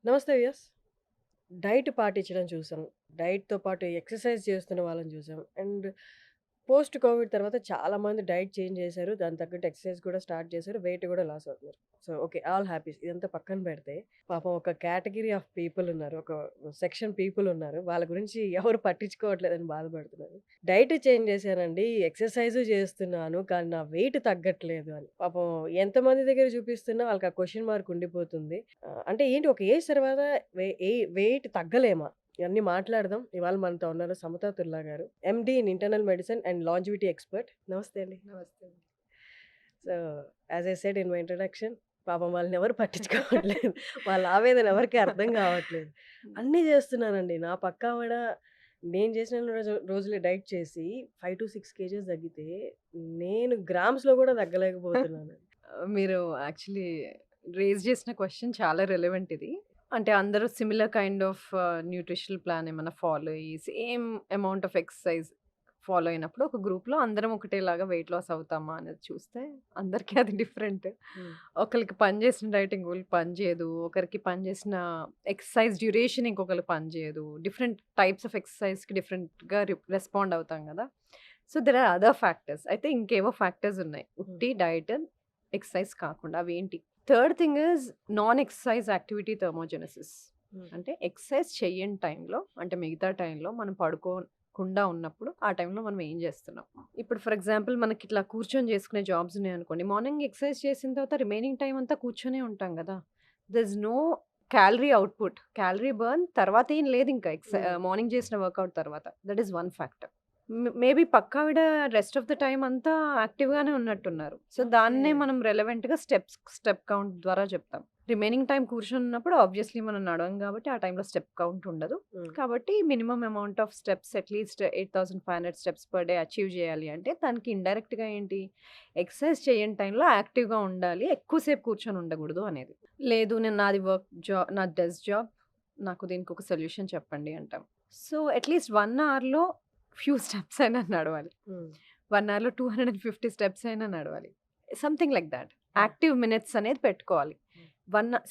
నమస్తే viewers. Diet పాటించడం చూసాం. డైట్‌తో పాటు ఎక్సర్సైజ్ చేస్తున్న వాళ్ళని చూసాం. అండ్ పోస్ట్ కోవిడ్ తర్వాత చాలామంది డైట్ చేంజ్ చేశారు. దానికి తగ్గట్టు ఎక్సర్సైజ్ కూడా స్టార్ట్ చేశారు. వెయిట్ కూడా లాస్ అవుతున్నారు. So, okay. All happies. ఇదంతా పక్కన పెడితే పాపం ఒక కేటగరీ ఆఫ్ పీపుల్ ఉన్నారు. ఒక సెక్షన్ పీపుల్ ఉన్నారు. వాళ్ళ గురించి ఎవరు పట్టించుకోవట్లేదని బాధపడుతున్నారు. డైట్ చేంజ్ చేశానండి. ఎక్సర్సైజు చేస్తున్నాను. కానీ నా వెయిట్ తగ్గట్లేదు అని. పాపం ఎంతమంది దగ్గర చూపిస్తున్నా వాళ్ళకి ఆ క్వెషన్ మార్క్ ఉండిపోతుంది. అంటే ఏంటి ఒక ఏజ్ తర్వాత వెయిట్ తగ్గలేమా? ఇవన్నీ మాట్లాడదాం. ఇవాళ మనతో ఉన్నారు సమతా తుల్లా గారు. MD in internal medicine and longevity expert. నమస్తే అండి. నమస్తే అండి. So, as I said in my introduction పాపం వాళ్ళనెవరు పట్టించుకోవట్లేదు. వాళ్ళ ఆవేదన ఎవరికీ అర్థం కావట్లేదు. అన్నీ చేస్తున్నానండి. నా పక్కావిడ నేను చేసిన రోజులే డైట్ చేసి 5-6 కేజీస్ తగ్గితే, నేను గ్రామ్స్‌లో కూడా తగ్గలేకపోతున్నాను. మీరు యాక్చువల్లీ రేజ్ చేసిన క్వెషన్ చాలా రిలవెంట్ ఇది. అంటే అందరూ similar kind of nutritional plan ఏమన్నా ఫాలో అయ్యి, same amount of exercise follow అయినప్పుడు ఒక గ్రూప్‌లో అందరం ఒకటేలాగా వెయిట్ లాస్ అవుతామా అనేది చూస్తే అందరికీ అది డిఫరెంట్. హ్మ్. ఒకళ్ళకి పని చేసిన డైట్ ఇంకొకళ్ళకి పని చేయదు. ఒకరికి పని చేసిన ఎక్సర్సైజ్ డ్యూరేషన్ ఇంకొకళ్ళకి పని చేయదు. డిఫరెంట్ టైప్స్ ఆఫ్ ఎక్సర్సైజ్‌కి డిఫరెంట్‌గా రెస్పాండ్ అవుతాం కదా! So, there are other factors. అయితే ఇంకేవో ఫ్యాక్టర్స్ ఉన్నాయి. ఉట్టి డైట్, ఎక్సర్సైజ్ కాకుండా. అవేంటి? Third thing is non exercise activity thermogenesis. Hmm. అంటే ఎక్సర్సైజ్ చెయ్యని టైంలో, అంటే మిగతా టైంలో మనం పడుకోకుండా ఉన్నప్పుడు, ఆ టైంలో మనం ఏం చేస్తున్నాం? ఇప్పుడు ఫర్ ఎగ్జాంపుల్ మనకి ఇట్లా కూర్చొని చేసుకునే జాబ్స్ ఉన్నాయనుకోండి. మార్నింగ్ ఎక్సర్సైజ్ చేసిన తర్వాత రిమైనింగ్ టైమ్ అంతా కూర్చొనే ఉంటాం గదా! There is no calorie output. Calorie burn తర్వాత ఏం లేదింకా మార్నింగ్ చేసిన వర్కౌట్ తర్వాత. That is one factor. Maybe పక్కావిడ రెస్ట్ ఆఫ్ ద టైమ్ అంతా యాక్టివ్‌గానే ఉన్నట్టున్నారు. సో, దాన్నే ఓకే. మనం రెలెవెంట్‌గా స్టెప్ కౌంట్ ద్వారా చెప్తాం. రిమైనింగ్ టైమ్ కూర్చున్నప్పుడు ఆబ్వియస్లీ మనం నడవం కాబట్టి, ఆ టైంలో స్టెప్ కౌంట్ ఉండదు. హ్మ్. కాబట్టి minimum amount of steps at least 8500 steps per day achieve చేయాలి అంటే, దానికి ఇండైరెక్ట్‌గా ఏంటి? ఎక్సర్సైజ్ చేయని టైంలో యాక్టివ్‌గా ఉండాలి. ఎక్కువ సేపు కూర్చొని ఉండకూడదు అనేది. లేదు నేను నాది డెస్క్ జాబ్. నాకు దీనికి ఒక సొల్యూషన్ చెప్పండి అంటాం. సో, అట్‌లీస్ట్ 1 అవర్‌లో ఫ్యూ స్టెప్స్ అయినా నడవాలి. హ్మ్. 1 అవర్‌లో 250 స్టెప్స్ అయినా నడవాలి. Something like that. Active minutes అనేది పెట్టుకోవాలి.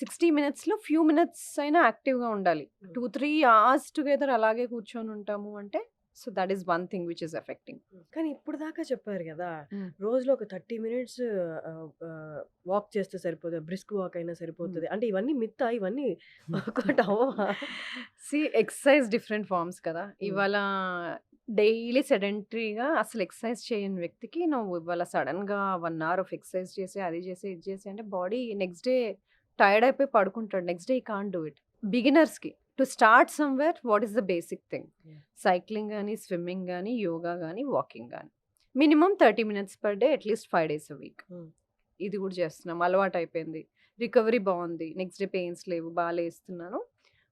60 మినిట్స్‌లో ఫ్యూ మినిట్స్ అయినా యాక్టివ్‌గా ఉండాలి. 2, 3 అవర్స్ టుగెదర్ అలాగే కూర్చొని ఉంటాము అంటే, so, that is one thing which is affecting. కానీ ఇప్పుడు దాకా చెప్పారు గదా! హ్మ్. రోజులో ఒక 30 మినిట్స్ వాక్ చేస్తే సరిపోతది. బ్రిస్క్ వాక్ అయినా హ్మ్. సరిపోతది. అంటే ఇవన్నీ మిత్తా? ఇవన్నీ వర్కౌట్ అవ్వవా? ఎక్సర్సైజ్ డిఫరెంట్ ఫార్మ్స్ కదా! హ్మ్. ఇవాళ డైలీ సెడెంటరీగా అసలు ఎక్సర్సైజ్ చేయని వ్యక్తికి నువ్వు ఇవాళ సడెన్‌గా 1 అవర్ ఆఫ్ ఎక్సర్సైజ్ చేసి, అది చేసి, ఇది చేసి అంటే బాడీ నెక్స్ట్ డే టైర్డ్ అయిపోయి పడుకుంటాడు. Next day he can't do it. బిగినర్స్‌కి to start somewhere what is the basic thing? Yeah! Cycling గాని, స్విమ్మింగ్ గాని, యోగా గాని, వాకింగ్ గాని. Minimum 30 minutes per day at least 5 days a week. Hmm. ఇది కూడా చేస్తున్నాం. అలవాటయిపోయింది. రికవరీ బావుంది. నెక్స్ట్ డే పెయిన్స్ లేవు. లేస్తున్నాను.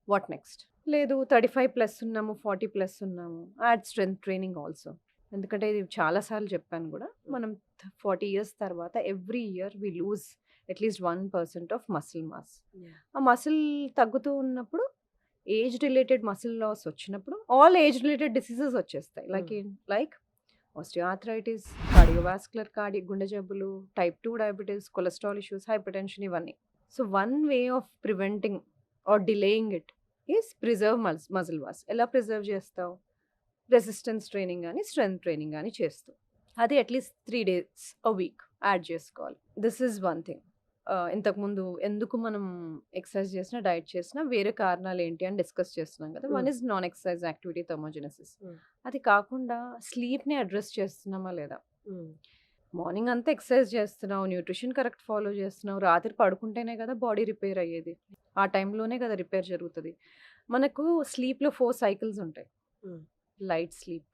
What next? లేదు 35 ప్లస్ ఉన్నాము, 40 ప్లస్ ఉన్నాము. Add strength training also. ఎందుకంటే ఇది చాలా సార్లు చెప్పాను గూడా. హ్మ్. మనం 40 ఇయర్స్ తర్వాత every year we lose at least 1% of muscle mass. Yeah! ఆ మసిల్ తగ్గుతూ ఉన్నప్పుడు ఏజ్ రిలేటెడ్ మసిల్ లాస్ వచ్చినప్పుడు ఆల్ ఏజ్ రిలేటెడ్ డిసీజెస్ వచ్చేస్తాయి. హ్మ్. లైక్ ఆస్టియోఆర్థరైటిస్, గుండె జబ్బులు, type 2 diabetes, cholesterol issues, hypertension ఇవన్నీ. So, one way of preventing or delaying it is preserve muscle mass. ఎలా preserve చేస్తావు? రెసిస్టెన్స్ ట్రైనింగ్ గాని, strength training గాని చేస్తూ. అది at least 3 days a week add చేసుకోవాలి. This is one thing. ఇంతకుముందు ఎందుకు మనం ఎక్సర్సైజ్ చేసినా, డైట్ చేసినా వేరే కారణాలేంటి అని డిస్కస్ చేస్తున్నాం కదా! హ్మ్. One is non exercise activity thermogenesis. హ్మ్. అది కాకుండా స్లీప్‌ని అడ్రెస్ చేస్తున్నామా లేదా? హ్మ్. మార్నింగ్ అంతా ఎక్సర్సైజ్ చేస్తున్నావు, న్యూట్రిషన్ కరెక్ట్ ఫాలో చేస్తున్నావు. రాత్రి పడుకుంటేనే కదా బాడీ రిపేర్ అయ్యేది. ఆ టైంలోనే కదా రిపేర్ జరుగుతది. మనకు స్లీప్‌లో 4 సైకిల్స్ ఉంటాయి. హ్మ్. Light sleep,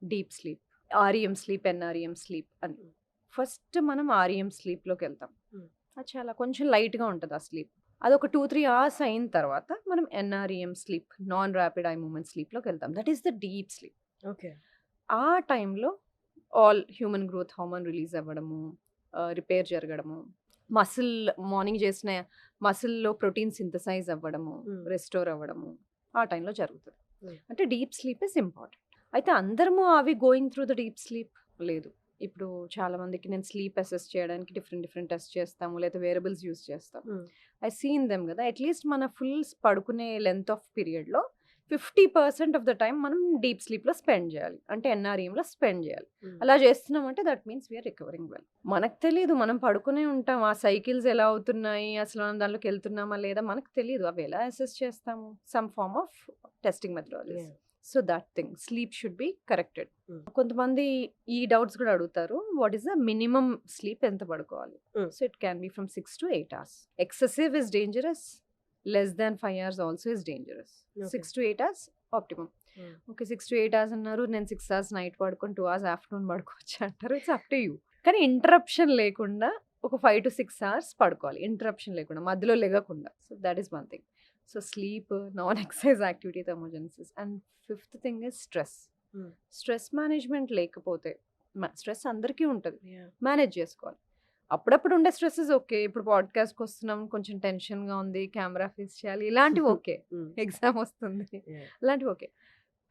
deep sleep, REM sleep, NREM sleep అని. హ్మ్. ఫస్ట్ మనం ఆర్‌ఈఎం స్లీప్‌లోకెళ్తాం. హ్మ్. అది చాలా కొంచెం లైట్‌గా ఉంటది ఆ స్లీప్. అదొక 2, 3 అవర్స్ అయిన తర్వాత మనం NREM sleep, non rapid eye movement స్లీప్‌లోకెళ్తాం. That is the deep sleep. Okay. ఆ టైంలో all human growth hormone release అవ్వడము, రిపేర్ జరగడము, మసిల్ మార్నింగ్ చేసిన మసిల్‌లో ప్రోటీన్ సింథసైజ్ అవ్వడము, హ్మ్. రెస్టోర్ అవ్వడము ఆ టైంలో జరుగుతది. హ్మ్. అంటే డీప్ స్లీప్ ఈస్ ఇంపార్టెంట్. అయితే అందరము are we going through the deep sleep? లేదు. ఇప్పుడు చాలా మందికి నేను స్లీప్ అసెస్ చేయడానికి డిఫరెంట్ టెస్ట్ చేస్తాము, లేదా వేరబుల్స్ యూస్ చేస్తాము. హ్మ్. ఐ సీన్ దెమ్ కదా, అట్లీస్ట్ మన ఫుల్ పడుకునే లెంత్ ఆఫ్ పీరియడ్లో 50% ఆఫ్ ద టైం మనం డీప్ స్లీప్లో స్పెండ్ చేయాలి, అంటే ఎన్ఆర్ఈఎంలో స్పెండ్ చేయాలి. హ్మ్. అలా చేస్తున్నామంటే that means we are recovering well. మనకు తెలియదు, మనం పడుకునే ఉంటాం, ఆ సైకిల్స్ ఎలా అవుతున్నాయి, అసలు మనం దాంట్లోకి వెళ్తున్నామా లేదా మనకు తెలియదు. అవి ఎలా అసెస్ చేస్తాము? Some form of testing methodologies. Yeah. So that thing sleep should be corrected. Hmm. కొంతమంది ఈ డౌట్స్ కూడా అడుగుతారు, what is the minimum sleep, ఎంత పడుకోవాలి? Hmm. So it can be from 6 to 8 hours. Excessive is dangerous, less than 5 hours also is dangerous. Okay. 6 to 8 hours optimum. Hmm. Okay, 6 to 8 hours అన్నారు, నేను 6 hours night పడుకొని 2 hours afternoon పడుకోవచ్చు అంటారు. It's up to you. కానీ interruption లేకుండా ఒక 5 to 6 hours పడుకోవాలి, interruption లేకుండా, మధ్యలో లెగకుండా. So that is one thing. So sleep, non exercise activity, thermogenesis. And fifth thing is stress. Hmm. Stress management లేకపోతే, స్ట్రెస్ అందరికీ ఉంటుంది, Yeah. మేనేజ్ చేసుకోవాలి. అప్పుడప్పుడు ఉండే స్ట్రెస్సెస్ ఓకే, ఇప్పుడు పాడ్కాస్ట్కి వస్తున్నాం, కొంచెం టెన్షన్గా ఉంది, కెమెరా ఫేస్ చేయాలి, ఇలాంటివి ఓకే. Hmm. ఎగ్జామ్ వస్తుంది, Yeah. ఇలాంటివి ఓకే.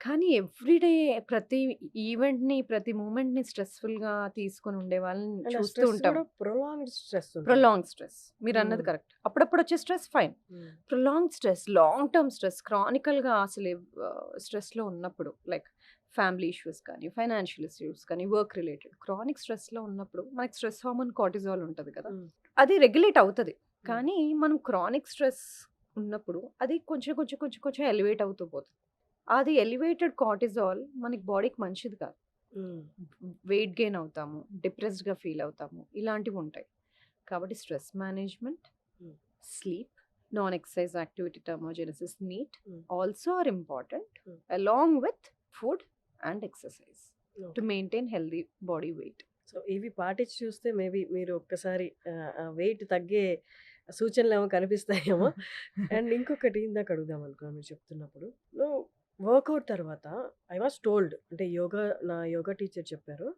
కానీ ఎవ్రీడే ప్రతి ఈవెంట్ని, ప్రతి మూమెంట్ని స్ట్రెస్ఫుల్గా తీసుకొని ఉండే వాళ్ళని And ఆ చూస్తూ stress ఉంటాం. కూడా prolonged stress ఉంటుంది. ప్రొలాంగ్ స్ట్రెస్, మీరు అన్నది Hmm. కరెక్ట్. అప్పుడప్పుడు వచ్చే stress fine. Hmm. Prolong stress, long term stress, క్రానికల్గా అసలు స్ట్రెస్లో ఉన్నప్పుడు, లైక్ ఫ్యామిలీ ఇష్యూస్ కానీ, ఫైనాన్షియల్ ఇష్యూస్ కానీ, వర్క్ రిలేటెడ్ క్రానిక్ స్ట్రెస్లో ఉన్నప్పుడు మనకి స్ట్రెస్ హార్మోన్ కార్టిజాల్ ఉంటుంది కదా, Hmm. అది రెగ్యులేట్ అవుతుంది. కానీ మనం క్రానిక్ స్ట్రెస్ ఉన్నప్పుడు అది కొంచెం కొంచెం కొంచెం కొంచెం ఎలివేట్ అవుతూ పోతుంది. అది ఎలివేటెడ్ కార్టిజాల్ మనకి బాడీకి మంచిది కాదు. Hmm. వెయిట్ గెయిన్ అవుతాము, డిప్రెస్డ్గా ఫీల్ అవుతాము, ఇలాంటివి ఉంటాయి. కాబట్టి stress management, Hmm. Sleep, non exercise activity, thermogenesis, NEAT Hmm. Also are important, Hmm. Along with food and exercise to Okay. Maintain healthy body weight. So ఇవి పాటించి చూస్తే మేబీ మీరు ఒక్కసారి వెయిట్ తగ్గే సూచనలు ఏమో కనిపిస్తాయేమో. అండ్ ఇంకొకటి ఇందాక అడుగుదాం అనుకున్నాను మీరు చెప్తున్నప్పుడు, నువ్వు వర్కౌట్ తర్వాత ఐ వాస్ టోల్డ్, అంటే నా యోగా టీచర్ చెప్పారు,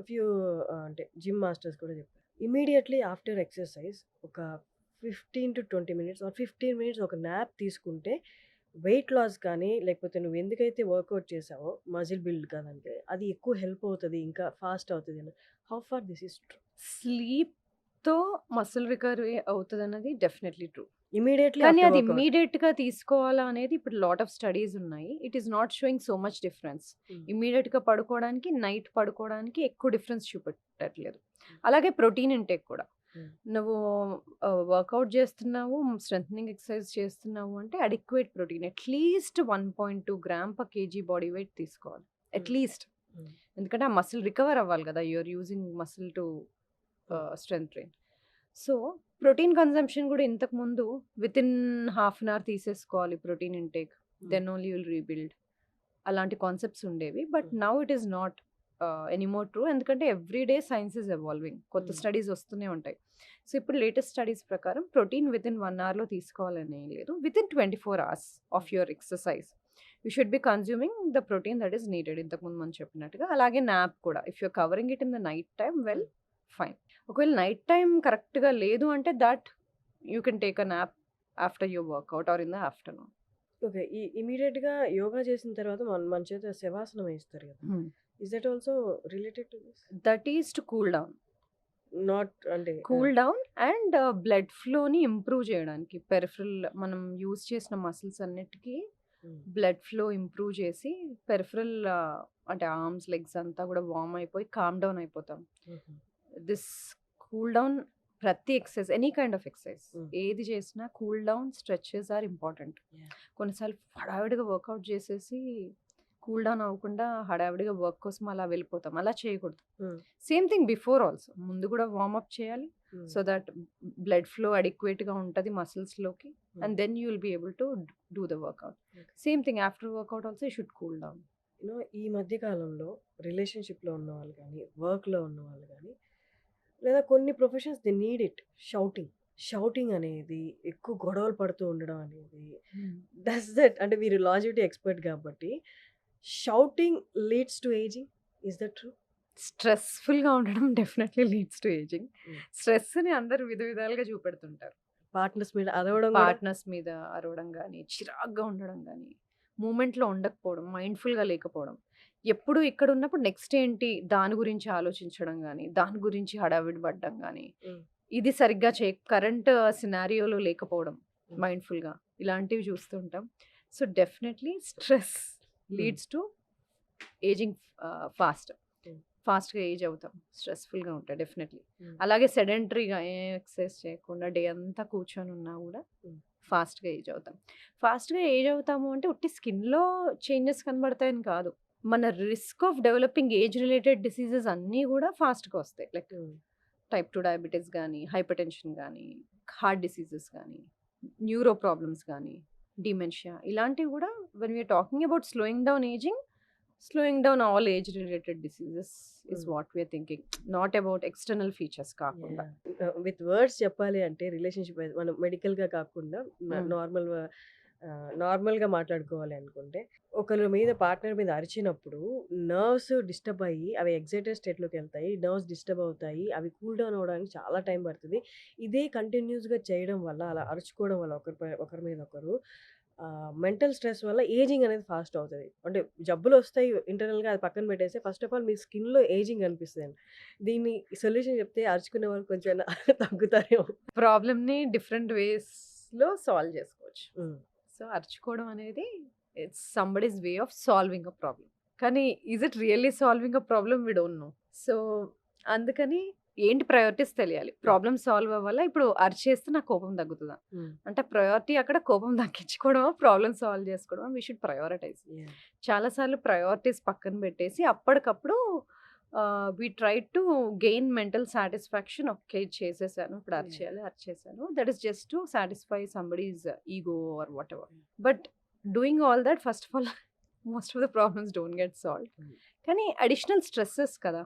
ఫ్యూ అంటే జిమ్ మాస్టర్స్ కూడా చెప్పారు, ఇమీడియట్లీ ఆఫ్టర్ ఎక్సర్సైజ్ ఒక 15 to 20 minutes ఆర్ 15 minutes ఒక న్యాప్ తీసుకుంటే వెయిట్ లాస్ కానీ, లేకపోతే నువ్వు ఎందుకైతే వర్కౌట్ చేసావో మజిల్ బిల్డ్ కాదంటే అది ఎక్కువ హెల్ప్ అవుతుంది, ఇంకా ఫాస్ట్ అవుతుంది అని. How far this is true? స్లీప్తో మసిల్ రికవరీ అవుతుంది అన్నది డెఫినెట్లీ ట్రూ. ఇమీడియట్లీ కానీ అది ఇమ్మీడియట్గా తీసుకోవాలా అనేది ఇప్పుడు లాట్ ఆఫ్ స్టడీస్ ఉన్నాయి. It is not showing so much difference. ఇమ్మీడియట్గా పడుకోవడానికి, నైట్ పడుకోవడానికి ఎక్కువ డిఫరెన్స్ చూపెట్టట్లేదు. అలాగే ప్రోటీన్ ఇంటేక్ కూడా, నువ్వు వర్కౌట్ చేస్తున్నావు, స్ట్రెంథనింగ్ ఎక్సర్సైజ్ చేస్తున్నావు అంటే adequate protein, at least 1.2 grams per kg body weight తీసుకోవాలి అట్లీస్ట్. ఎందుకంటే ఆ మసిల్ రికవర్ అవ్వాలి కదా, you're using muscle to strength train. So protein consumption కూడా ఇంతకు ముందు with in half an hour తీసేసుకోవాలి protein intake, then only will rebuild, అలాంటి కాన్సెప్ట్స్ ఉండేవి. But now it is not anymore true, ఎందుకంటే every day science is evolving, కొత్త studies వస్తూనే ఉంటాయి. సో ఇప్పుడు లేటెస్ట్ స్టడీస్ ప్రకారం ప్రోటీన్ విత్ ఇన్ 1 hour తీసుకోవాలని ఏం లేదు, within 24 hours of your exercise you should be consuming the protein that is needed, ఇంతకుముందు మనం చెప్పినట్టుగా. అలాగే నాప్ కూడా, if you're covering it in the night time, well fine. ఒకవేళ నైట్ టైం కరెక్ట్గా లేదు అంటే that you can take a nap after your workout or in the afternoon. Okay. ఇమీడియట్గా యోగా చేసిన తర్వాత మన చేత శవాసనం వేస్తారు కదా, is that also related to this? That is to cool down, not అంటే కూల్ డౌన్ అండ్ బ్లడ్ ఫ్లోని ఇంప్రూవ్ చేయడానికి. పెరిఫరల్ మనం యూజ్ చేసిన మసిల్స్ అన్నిటికీ బ్లడ్ ఫ్లో ఇంప్రూవ్ చేసి పెరిఫరల్ అంటే ఆర్మ్స్, లెగ్స్ అంతా కూడా వార్మ్ అయిపోయి కామ్ డౌన్ అయిపోతాం. దిస్ కూల్ డౌన్ ప్రతి exercise, any kind of exercise ఏది చేసినా cool down, stretches are important. కొన్నిసార్లు హడావిడిగా వర్కౌట్ చేసేసి కూల్ డౌన్ అవ్వకుండా హడావిడిగా వర్క్ కోసం అలా వెళ్ళిపోతాం, అలా చేయకూడదు. సేమ్ థింగ్ బిఫోర్ ఆల్సో, ముందు కూడా వార్మప్ చేయాలి సో దట్ బ్లడ్ ఫ్లో అడిక్వేట్గా ఉంటుంది మసిల్స్లోకి, and then you will be able to do the workout. Same thing after workout also you should cool down. ఈ మధ్య కాలంలో రిలేషన్షిప్లో ఉన్న వాళ్ళు కానీ, వర్క్లో ఉన్న వాళ్ళు కానీ, లేదా కొన్ని professions they need it, shouting అనేది, ఎక్కువ గొడవలు పడుతూ ఉండడం అనేది, డస్ దట్, అంటే మీరు లాజివిటీ ఎక్స్పర్ట్ కాబట్టి, shouting leads to ageing, is that true? స్ట్రెస్ఫుల్గా ఉండడం డెఫినెట్లీ లీడ్స్ టు ఏజింగ్. స్ట్రెస్ని అందరూ విధాలుగా చూపెడుతుంటారు. పార్ట్నర్స్ మీద అరవడం, పార్ట్నర్స్ మీద అరవడం కానీ, చిరాగ్గా ఉండడం కానీ, మూమెంట్లో ఉండకపోవడం, మైండ్ఫుల్గా లేకపోవడం, ఎప్పుడు ఇక్కడున్నప్పుడు నెక్స్ట్ ఏంటి దాని గురించి ఆలోచించడం గానీ, దాని గురించి హడావిడి పడడం గానీ, హ్మ్. ఇది సరిగ్గా కరెంట్ సినారియోలో లేకపోవడం హ్మ్. మైండ్‌ఫుల్‌గా ఇలాంటివి చూస్తూ ఉంటాం. సో, డెఫినెట్‌లీ స్ట్రెస్ హ్మ్. Leads to ageing fast. హ్మ్. ఫాస్ట్‌గా ఏజ్ అవుతాం. స్ట్రెస్‌ఫుల్‌గా ఉంటాయి డెఫినెట్‌లీ. హ్మ్. అలాగే సెడెంటరీగా ఏం ఎక్సర్సైజ్ చేయకుండా డే అంతా కూర్చొని ఉన్నా గూడా హ్మ్. ఫాస్ట్‌గా ఏజ్ అవుతాం. ఫాస్ట్‌గా ఏజ్ అవుతాము అంటే ఉట్టి స్కిన్‌లో చేంజెస్ కనబడతాయని కాదు. మన risk of developing age related diseases అన్నీ గూడా ఫాస్ట్‌గా వస్తాయి. Like hmm. టైప్ 2 డయాబెటిస్ గానీ, హైపర్‌టెన్షన్ గానీ, హార్ట్ డిసీజెస్ గానీ, న్యూరో ప్రాబ్లమ్స్ గానీ, డిమెన్షియా ఇలాంటివి గూడా when we are talking about slowing down all age related diseases is hmm. What we are thinking. Not about external features కాకుండా. With words చెప్పాలి అంటే relationship మనం మెడికల్‌గా కాకుండా హ్మ్. నార్మల్‌గా మాట్లాడుకోవాలి అనుకుంటే, ఒకళ్ళ మీద పార్ట్నర్ మీద అరిచినప్పుడు నర్వ్స్ డిస్టర్బ్ అయ్యి, అవి ఎక్సైటెడ్ స్టేట్‌లోకెళ్తాయి. నర్వ్స్ డిస్టర్బ్ అవుతాయి. అవి కూల్ డౌన్ అవ్వడానికి చాలా టైం పడతది. ఇదే కంటిన్యూయస్‌గా చేయడం వల్ల, అలా అరుచుకోవడం వల్ల ఒకరి మీద ఒకరు మెంటల్ స్ట్రెస్ వల్ల ఏజింగ్ అనేది ఫాస్ట్ అవుతది. అంటే జబ్బులొస్తాయి ఇంటర్నల్‌గా అది పక్కన పెట్టేసి ఫస్ట్ ఆఫ్ ఆల్ మీ స్కిన్‌లో ఏజింగ్ కనిపిస్తదండి. దీన్ని సొల్యూషన్ చెప్తే అరుచుకునే వాళ్ళు కొంచెం తగ్గుతారేమో. ప్రాబ్లమ్‌ని డిఫరెంట్ వేస్‌లో సాల్వ్ జేసుకోవచ్చు. హ్మ్. సో, అరుచుకోవడం అనేది it's somebody's way of solving a problem. కానీ is it really solving a problem? We don't know. So, అందుకని ఏంటి ప్రయారిటీస్ తెలియాలి. హ్మ్. ప్రాబ్లమ్ సాల్వ్ అవ్వాలా? ఇప్పుడు అరిచేస్తే నా కోపం తగ్గుతదా? హ్మ్. అంటే ప్రయారిటీ అక్కడ కోపం తగ్గించుకోవడమా? ప్రాబ్లమ్ సాల్వ్ చేసుకోవడమా? We should prioritise. యాహ్! చాలా సార్లు ప్రయారిటీస్ పక్కన పెట్టేసి అప్పటికప్పుడు we try to gain mental satisfaction. Okay. ఇది చేసేసాను. ఇప్పుడు యాహ్! అరిచేసాను. That is just to satisfy somebody's ego or whatever. But doing all that first of all most of the problems don't get solved. Hmm. కానీ additional stresses కదా!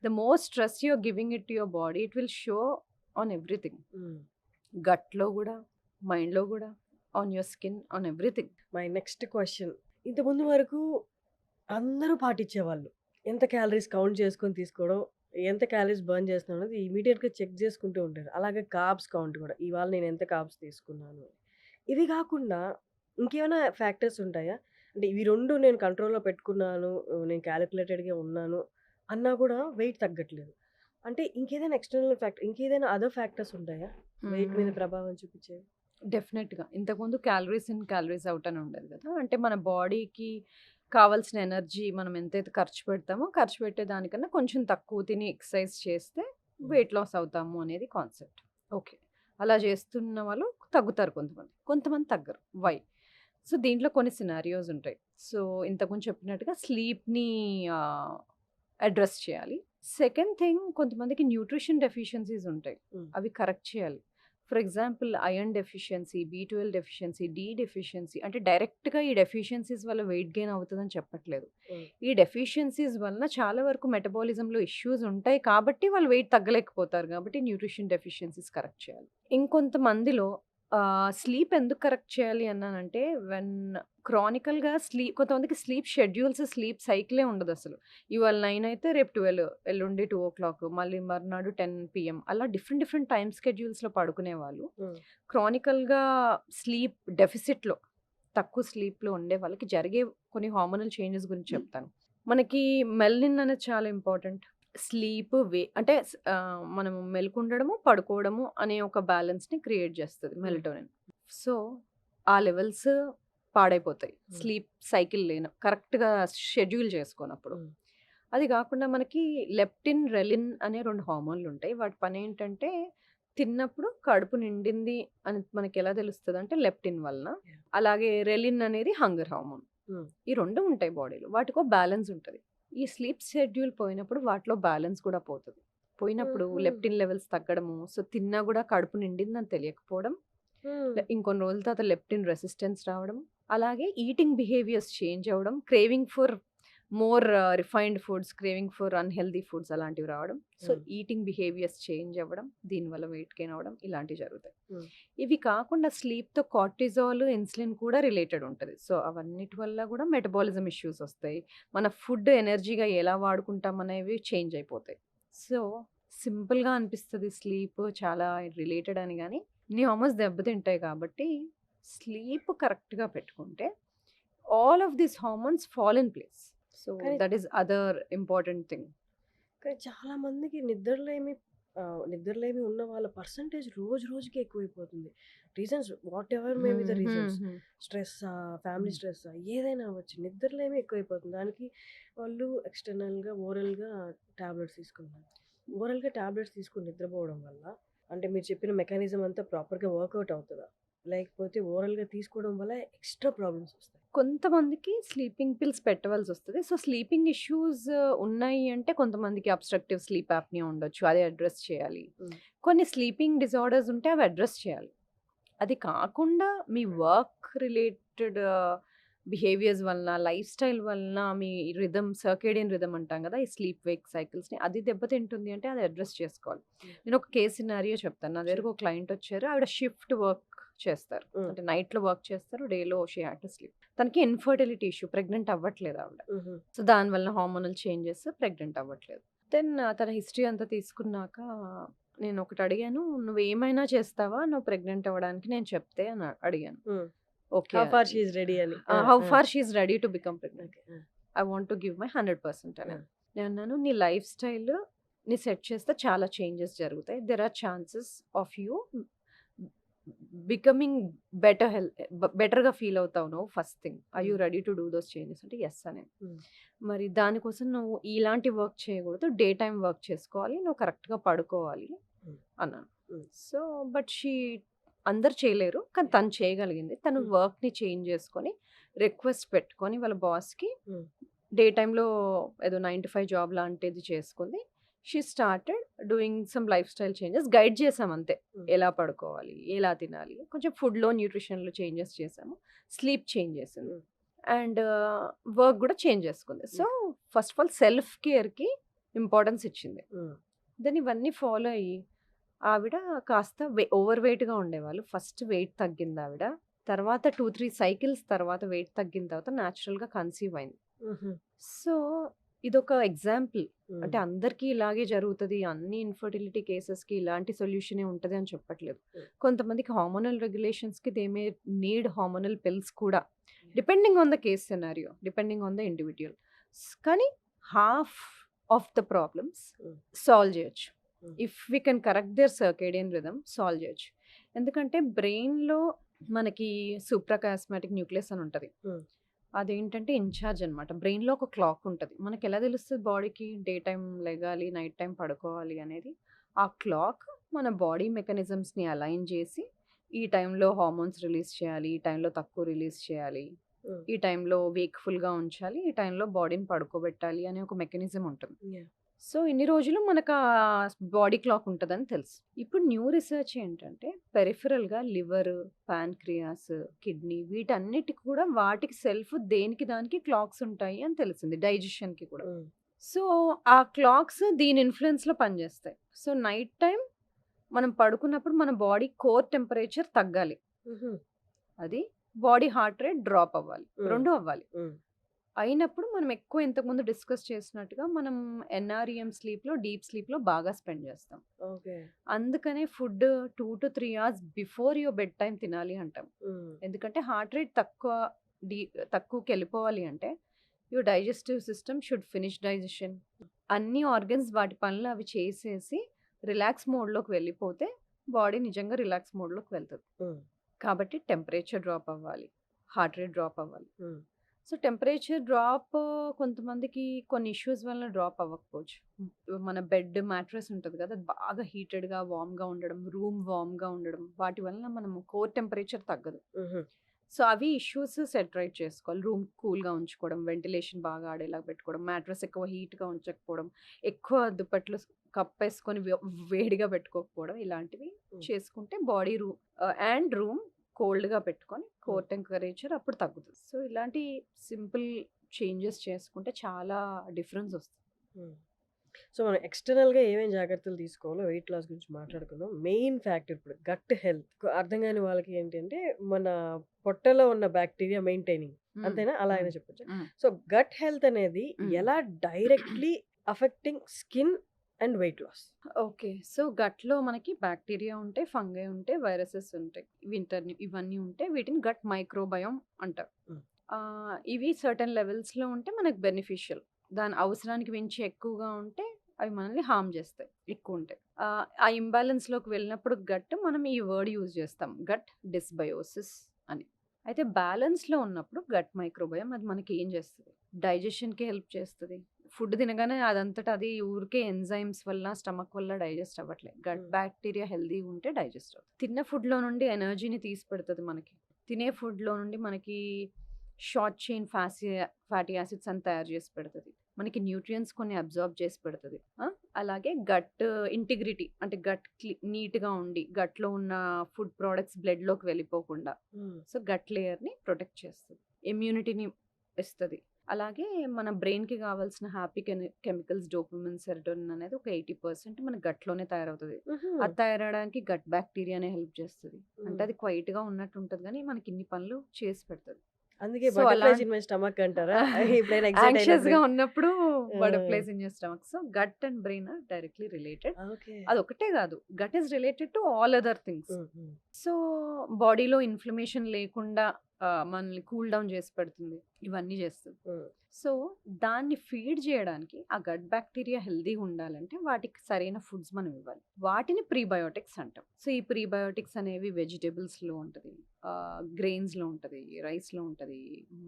The more stress you are giving it to your body it will show on everything. హ్మ్. గట్‌లో గూడా, మైండ్‌లో గూడా, on your skin, on everything. My next question. ఇంతకుముందు వరకు అందరూ పాటించేవాళ్ళు. ఎంత క్యాలరీస్ కౌంట్ చేసుకొని తీసుకోవడం, ఎంత క్యాలరీస్ బర్న్ చేస్తున్నాం అనేది ఇమ్మీడియేట్‌గా చెక్ చేసుకుంటూ ఉంటారు. అలాగే కార్బ్స్ కౌంట్ కూడా. ఇవాళ నేను ఎంత కార్బ్స్ తీసుకున్నాను అని. ఇవి కాకుండా ఇంకేమైనా ఫ్యాక్టర్స్ ఉంటాయా? అంటే ఇవి 2 నేను కంట్రోల్‌లో పెట్టుకున్నాను. నేను కాలిక్యులేటెడ్‌గా ఉన్నాను అన్నా కూడా వెయిట్ తగ్గట్లేదు. అంటే ఇంకేదైనా ఎక్స్‌టర్నల్ ఫ్యాక్టర్ ఇంకేదైనా అదర్ ఫ్యాక్టర్స్ ఉంటాయా? వెయిట్ మీద హ్మ్. ప్రభావం చూపించేవి? డెఫినెట్‌గా. ఇంతకుముందు క్యాలరీస్ ఇన్, క్యాలరీస్ ఔట్ అని ఉండేది గదా! అంటే మన బాడీకి కావాల్సిన ఎనర్జీ మనం ఎంతైతే ఖర్చు పెడతామో, ఖర్చు పెట్టే దానికన్నా కొంచెం తక్కువ తిని ఎక్సర్సైజ్ చేస్తే హ్మ్. వెయిట్ లాస్ అవుతాము అనేది కాన్సెప్ట్. ఓకే. అలా చేస్తున్న వాళ్ళు తగ్గుతారు కొంతమంది. కొంతమంది తగ్గరు. వై? సో, దీంట్లో కొన్ని సినారియోస్ ఉంటాయి. సో, ఇంతకుముందు చెప్పినట్టుగా స్లీప్‌ని ఆహ్, అడ్రెస్ చేయాలి. సెకండ్ థింగ్ కొంతమందికి న్యూట్రిషన్ డెఫిషియన్సీస్ ఉంటాయి. హ్మ్. అవి కరెక్ట్ చేయాలి. ఫర్ ఎగ్జాంపుల్ ఐరన్ డెఫిషియన్సీ, బి12 డెఫిషియన్సీ, డి డెఫిషియన్సీ అంటే డైరెక్ట్‌గా ఈ డెఫిషియన్సీస్ వల్ల వెయిట్ గెయిన్ అవుతదని చెప్పట్లేదు. హ్మ్. ఈ డెఫిషియన్సీస్ వలన చాలా వరకు మెటబాలిజంలో ఇష్యూస్ ఉంటాయి కాబట్టి వాళ్ళు వెయిట్ తగ్గలేకపోతారు కాబట్టి న్యూట్రిషన్ డెఫిషియన్సీస్ కరెక్ట్ చేయాలి. ఇంకొంతమందిలో స్లీప్ ఎందుకు కరెక్ట్ చేయాలి అన్నానంటే వెన్ క్రానికల్‌గా కొంతమందికి స్లీప్ షెడ్యూల్స్, స్లీప్ సైకిలే ఉండదసలు. ఇవాళ 9 అయితే రేపు 12, ఎల్లుండి 2:00 మళ్ళీ మర్నాడు 10 పీఎం అలా డిఫరెంట్ డిఫరెంట్ టైమ్ స్కెడ్యూల్స్‌లో పడుకునేవాళ్ళు. హ్మ్. క్రానికల్‌గా స్లీప్ డెఫిసిట్‌లో తక్కువ స్లీప్‌లో ఉండే వాళ్ళకి జరిగే కొన్ని హార్మోనల్ చేంజెస్ గురించి చెప్తాను. మనకి మెలనిన్ అనేది చాలా ఇంపార్టెంట్. స్లీప్ అంటే మనము మెలుకుండడము, పడుకోవడము అనే ఒక బ్యాలెన్స్‌ని క్రియేట్ చేస్తది హ్మ్. మెలటోనిన్. సో, ఆ లెవెల్స్ పాడైపోతాయి. హ్మ్. స్లీప్ సైకిల్ కరెక్ట్‌గా షెడ్యూల్ చేసుకోనప్పుడు. హ్మ్. అది గాకుండా మనకి లెప్టిన్, రెలిన్ అనే 2 హార్మోన్‌లుంటాయి. వాటి పనేంటంటే, తిన్నప్పుడు కడుపు నిండింది అని మనకెలా తెలుస్తదంటే లెప్టిన్ వలన. యాహ్! అలాగే రెలిన్ అనేది హంగర్ హార్మోన్. హ్మ్. ఈ 2 ఉంటాయి బాడీలో. వాటికో బ్యాలెన్స్ ఉంటది. ఈ స్లీప్ షెడ్యూల్ పోయినప్పుడు వాటిలో బ్యాలెన్స్ కూడా పోతది. పోయినప్పుడు హుహు. లెప్టిన్ లెవెల్స్ తగ్గడము, సో, తిన్నా గూడా కడుపు నిండిందని తెలియకపోవడం, హ్మ్. ఇంకొన్ని రోజుల తర్వాత లెప్టిన్ రెసిస్టెన్స్ రావడం, అలాగే ఈటింగ్ బిహేవియర్స్ చేంజ్ అవ్వడం, craving for more refined foods, craving for unhealthy foods అలాంటివి రావడం. సో, హ్మ్. ఈటింగ్ బిహేవియర్స్ చేంజ్ అవ్వడం, దీనివల్ల వెయిట్ గెయిన్ అవ్వడం ఇలాంటివి జరుగుతాయి. హ్మ్. ఇవి కాకుండా స్లీప్‌తో కార్టిజాల్, ఇన్సులిన్ కూడా రిలేటెడ్ ఉంటది. సో, అవన్నిటి వల్ల గూడా మెటబాలిజం ఇష్యూస్ ఒస్తాయి. మన ఫుడ్ ఎనర్జీగా ఎలా వాడుకుంటాం అనేవి చేంజ్ అయిపోతాయి. సో, సింపుల్‌గా అనిపిస్తది స్లీప్ చాలా రిలేటెడ్ అని గాని, ఇన్ని హార్మోన్స్ దెబ్బతింటాయి కాబట్టి, స్లీప్ కరెక్ట్‌గా పెట్టుకుంటే all of these hormones fall in place. So కానీ that is other important thing. కానీ చాలా మందికి నిద్రలేమి ఉన్న వాళ్ళ పర్సంటేజ్ రోజు రోజుకి ఎక్కువైపోతుంది. Reasons whatever may be the reasons. స్ట్రెస్సా, ఫ్యామిలీ స్ట్రెస్సా ఏదైనా అవ్వచ్చు. నిద్రలేమి ఎక్కువైపోతుంది. దానికి వాళ్ళు ఎక్స్‌టర్నల్‌గా, ఓరల్‌గా టాబ్లెట్స్ తీసుకుంటున్నారు. ఓరల్‌గా టాబ్లెట్స్ తీసుకొని నిద్రపోవడం వల్ల అంటే మీరు చెప్పిన మెకానిజం అంతా ప్రాపర్‌గా వర్కౌట్ అవుతదా? లేకపోతే ఓరల్‌గా తీసుకోవడం వల్ల ఎక్స్‌ట్రా ప్రాబ్లమ్స్ వస్తాయి? కొంతమందికి స్లీపింగ్ పిల్స్ పెట్టవలసొస్తది. సో, స్లీపింగ్ ఇష్యూస్ ఉన్నాయి అంటే కొంతమందికి అబ్‌స్ట్రక్టివ్ స్లీప్ యాప్నియా ఉండొచ్చు. అది అడ్రెస్ చేయాలి. హ్మ్. కొన్ని స్లీపింగ్ డిజార్డర్స్ ఉంటే అవి అడ్రెస్ చేయాలి. అది కాకుండా మీ వర్క్ రిలేటెడ్ బిహేవియర్స్ వలన, లైఫ్ స్టైల్ వలన మీ సర్కేడియన్ రిథమ్ అంటాం కదా! ఈ స్లీప్ వేక్ సైకిల్స్‌ని అది దెబ్బతింటుంది అంటే అది అడ్రెస్ చేసుకోవాలి. హ్మ్. నేను ఒక కేస్ సినారియో చెప్తాను. నా దగ్గరకు ఒక క్లయింట్ వచ్చారు. ఆవిడ షిఫ్ట్ వర్క్ చేస్తారు. హ్మ్. అంటే నైట్‌లో వర్క్ చేస్తారు. డేలో షీ హాడ్ టు స్లీప్. తనకి ఇన్‌ఫర్టిలిటీ ఇష్యూ. ప్రెగ్నెంట్ అవ్వట్లేదు ఆవిడ. హుహు. సో, దానివల్ల హార్మోనల్ చేంజెస్ ప్రెగ్నెంట్ అవ్వట్లేదు. దెన్ తన హిస్టరీ అంతా తీసుకున్నాక నేనొకటి అడిగాను. "నువ్వేమైనా చేస్తావా నువ్వు ప్రెగ్నెంట్ అవ్వడానికి నేను చెప్తే" అని అడిగాను. Hmm. Okay. How far she is ready అని. How far she is ready to become pregnant. Okay. I want to give my 100% అని. ఆ! నేనన్నాను, "నీ లైఫ్ స్టైల్‌ని సెట్ చేస్తే చాలా చేంజెస్ జరుగుతాయి. There are chances of you becoming బెటర్‌గా ఫీల్ అవుతావు నువ్వు first thing. Are you ready to do those changes" అంటే యెస్ అన్నాను. హ్మ్. మరి దానికోసం నువ్వు ఇలాంటి వర్క్ చేయకూడదు. డే టైమ్ వర్క్ చేసుకోవాలి. నువ్వు కరెక్ట్‌గా పడుకోవాలి హ్మ్. అన్నాను. హ్మ్. సో, బట్ అందరూ చేయలేరు. కానీ తను చేయగలిగింది. తను హ్మ్. వర్క్‌ని చేంజ్ చేసుకొని, రిక్వెస్ట్ పెట్టుకొని వాళ్ళ బాస్‌కి హ్మ్. డే టైమ్‌లో ఏదో 9-5 జాబ్ లాంటిది చేసుకుంది. She started doing some life style changes. Guide చేసాం అంతే. హ్మ్. ఎలా పడుకోవాలి? ఎలా తినాలి? కొంచెం ఫుడ్‌లో, న్యూట్రిషన్‌లో చేంజెస్ చేసాము. స్లీప్ చేంజ్ చేసింది. హ్మ్. అండ్ వర్క్ గూడా చేంజ్ చేసుకుంది. So, first of all self కేర్‌కి ఇంపార్టెన్స్ ఇచ్చింది. హ్మ్. దెన్ ఇవన్నీ ఫాలో అయ్యి ఆవిడ కాస్త ఓవర్ వెయిట్‌గా ఉండేవాళ్ళు. ఫస్ట్ వెయిట్ తగ్గిందావిడ. తర్వాత 2, 3 సైకిల్స్ తర్వాత వెయిట్ తగ్గిన తర్వాత న్యాచురల్‌గా కన్సీవ్ అయింది. హుహు. సో, ఇదొక ఎగ్జాంపుల్. హ్మ్. అంటే అందరికీ ఇలాగే జరుగుతది. అన్ని ఇన్‌ఫర్టిలిటీ కేసెస్‌కి ఇలాంటి సొల్యూషనే ఉంటది అని చెప్పట్లేదు. హ్మ్. కొంతమందికి హార్మోనల్ రెగ్యులేషన్స్‌కి they may need hormonal pills కూడా. Depending on the case scenario. Depending on the individual. కానీ half of the problems hmm. Solve చేయొచ్చు. Hmm. If we can correct their circadian rhythm solve చేయొచ్చు. ఎందుకంటే బ్రెయిన్‌లో మనకి సూప్రాకియాస్మాటిక్ nucleus అని ఉంటది. హ్మ్. అదేంటంటే ఇన్‌చార్జ్ అనమాట. బ్రెయిన్‌లో ఒక క్లాక్ ఉంటది. మనకెలా తెలుస్తది బాడీకి డే టైమ్ లెగాలి, నైట్ టైమ్ పడుకోవాలి అనేది? ఆ క్లాక్ మన బాడీ మెకానిజమ్స్‌ని అలైన్ చేసి, ఈ టైంలో హార్మోన్స్ రిలీజ్ చేయాలి, ఈ టైంలో తక్కువ రిలీజ్ చేయాలి, హ్మ్. ఈ టైంలో వేక్‌ఫుల్‌గా ఉంచాలి, ఈ టైంలో బాడీని పడుకోబెట్టాలి అనే ఒక మెకానిజం ఉంటుంది. యాహ్! సో, ఇన్ని రోజులు మనకు బాడీ క్లాక్ ఉంటదని తెలుసు. ఇప్పుడు న్యూ రిసర్చ్ ఏంటంటే పెరిఫెరల్‌గా లివర్, పాన్‌క్రియాస్, కిడ్నీ వీటన్నిటికి కూడా వాటికి దేనికి దానికి క్లాక్స్ ఉంటాయి అని తెలిసింది. డైజెషన్‌కి కూడా. హ్మ్. సో, ఆ క్లాక్స్ దీని ఇన్‌ఫ్లూయెన్స్‌లో పనిచేస్తాయి. సో, నైట్ టైమ్ మనం పడుకున్నప్పుడు మన బాడీ కోర్ టెంపరేచర్ తగ్గాలి. హుహు. అది బాడీ హార్ట్ రేట్ డ్రాప్ అవ్వాలి. హ్మ్. 2 అవ్వాలి. హ్మ్. అయినప్పుడు మనం ఎక్కువ ఇంతకుముందు డిస్కస్ చేసినట్టుగా మనం ఎన్ఆర్‌ఈఎం స్లీప్‌లో, డీప్ స్లీప్‌లో బాగా స్పెండ్ చేస్తాం. ఓకే. అందుకనే food 2-3 hours before your bed time తినాలి అంటాం. హ్మ్. ఎందుకంటే హార్ట్ రేట్ తక్కువకెళ్ళిపోవాలి అంటే your digestive system should finish digestion. అన్ని ఆర్గన్స్ వాటి పనులు అవి చేసేసి రిలాక్స్ మోడ్‌లోకి వెళ్ళిపోతే బాడీ నిజంగా రిలాక్స్ మోడ్‌లోకి వెళ్తది. హ్మ్. కాబట్టి టెంపరేచర్ డ్రాప్ అవ్వాలి. హార్ట్ రేట్ డ్రాప్ అవ్వాలి. హ్మ్. సో, టెంపరేచర్ డ్రాప్ కొంతమందికి కొన్ని ఇష్యూస్ వలన డ్రాప్ అవ్వకపోవచ్చు. మన బెడ్ మ్యాట్రెస్ ఉంటది కదా! అది బాగా హీటెడ్‌గా, వార్మ్‌గా ఉండడం, రూమ్ వార్మ్‌గా ఉండడం వాటి వలన మనము కోర్ టెంపరేచర్ తగ్గదు. హుహు. సో, అవి ఇష్యూస్ రైట్ చేసుకోవాలి. రూమ్ కూల్‌గా ఉంచుకోవడం, వెంటిలేషన్ బాగా ఆడేలాగా పెట్టుకోవడం, మ్యాట్రెస్ ఎక్కువ హీట్‌గా ఉంచకపోవడం, ఎక్కువ దుప్పట్లు కప్పేసుకొని వేడిగా పెట్టుకోకపోవడం ఇలాంటివి హ్మ్. చేసుకుంటే బాడీ అండ్ రూమ్ కోల్డ్‌గా పెట్టుకొని హ్మ్. కోర్ టెంపరేచర్ అప్పుడు తగ్గుతది. సో, ఇలాంటి సింపుల్ చేంజెస్ చేసుకుంటే చాలా డిఫరెన్స్ వస్తుంది. హ్మ్. సో, మనం ఎక్స్‌టర్నల్‌గా ఏమేం జాగ్రత్తలు తీసుకోవాలో వెయిట్ లాస్ గురించి మాట్లాడుకుందాం. మెయిన్ ఫ్యాక్టర్ ఇప్పుడు గట్ హెల్త్. అర్థం కాని వాళ్ళకి ఏంటంటే మన పొట్టలో ఉన్న బాక్టీరియా మెయింటైనింగ్. హ్మ్. అంతేనా? అలా హ్మ్. అయినా చెప్పొచ్చా? హ్మ్. సో, గట్ హెల్త్ అనేది హ్మ్. ఎలా directly affecting skin and weight loss? Okay. So, గట్‌లో మనకి బాక్టీరియా ఉంటాయి, ఫంగై ఉంటాయి, వైరసెస్ ఉంటాయి. ఇవన్నీ ఉంటాయి. వీటిని గట్ మైక్రోబయోమ్ అంటారు. హ్మ్. ఇవి సర్టెన్ లెవెల్స్‌లో ఉంటే మనకు బెనిఫిషియల్. దాని అవసరానికి మించి ఎక్కువగా ఉంటే అవి మనల్ని హార్మ్ చేస్తాయి ఎక్కువుంటే. ఆ ఇంబాలెన్స్‌లోకి వెళ్ళినప్పుడు మనం ఈ వర్డ్ యూజ్ చేస్తాం. గట్ డిస్బయోసిస్ అని. అయితే బ్యాలెన్స్‌లో ఉన్నప్పుడు గట్ మైక్రోబయోమ్ అది మనకి ఏం చేస్తది? డైజెషన్‌కి హెల్ప్ చేస్తది. ఫుడ్ తినగానే అదంతట అది ఊరికే ఎంజైమ్స్ వల్ల, స్టమక్ వల్ల డైజెస్ట్ అవ్వట్లే. గట్ హ్మ్. బ్యాక్టీరియా హెల్తీగా ఉంటే డైజెస్ట్ అవుతుంది. తిన్న ఫుడ్‌లో నుండి ఎనర్జీని తీసి పెడతది మనకి. తినే ఫుడ్‌లో నుండి మనకి షార్ట్ చైన్ ఫ్యాటీ యాసిడ్స్ అని తయారు చేసి పెడతది. మనకి న్యూట్రియంట్స్ కొన్ని అబ్జార్బ్ చేసి పెడతది. అలాగే గట్ ఇంటిగ్రిటీ అంటే నీట్‌గా ఉండి గట్‌లో ఉన్న ఫుడ్ ప్రొడక్ట్స్ బ్లడ్‌లోకి వెళ్ళిపోకుండా హ్మ్. సో, గట్ లేయర్‌ని ప్రొటెక్ట్ చేస్తది. ఇమ్యూనిటీని ఇస్తది. అలాగే మన బ్రెయిన్‌కి కావాల్సిన హ్యాపీ కెమికల్స్ డోపమైన్, సెరోటోనిన్ అనేది ఒక 80% మన గట్‌లోనే తయారవుతది. హుహు. అది తయారవ్వడానికి గట్ బ్యాక్టీరియానే హెల్ప్ చేస్తది. అంటే హ్మ్. అది క్వైట్‌గా ఉన్నట్టు ఉంటది గానీ, మనకి ఇన్ని పనులు చేసి పెడతది. అందుకే so, butterflies in my stomach అంటారా? ఎప్పుడైనా ఎక్సైట్ అయినప్పుడు? యాంగ్షియస్‌గా ఉన్నప్పుడు ఆ! Butterflies in your stomach. So, gut and brain are directly related. Okay. అదొక్కటే గాదు. Gut is related to all other things. Hmm. Hmm. So, బాడీలో ఇన్‌ఫ్లమేషన్ లేకుండా మనల్ని కూల్ డౌన్ చేసి పెడుతుంది. ఇవన్నీ చేస్తది. హ్మ్. సో, దాన్ని ఫీడ్ చేయడానికి ఆ గట్ బ్యాక్టీరియా హెల్తీగా ఉండాలంటే వాటికి సరైన ఫుడ్స్ మనం ఇవ్వాలి. వాటిని ప్రీబయోటిక్స్ అంటాం. సో, ఈ ప్రీబయోటిక్స్ అనేవి వెజిటబుల్స్‌లో ఉంటది. గ్రెయిన్స్‌లో ఉంటది. రైస్‌లో ఉంటది.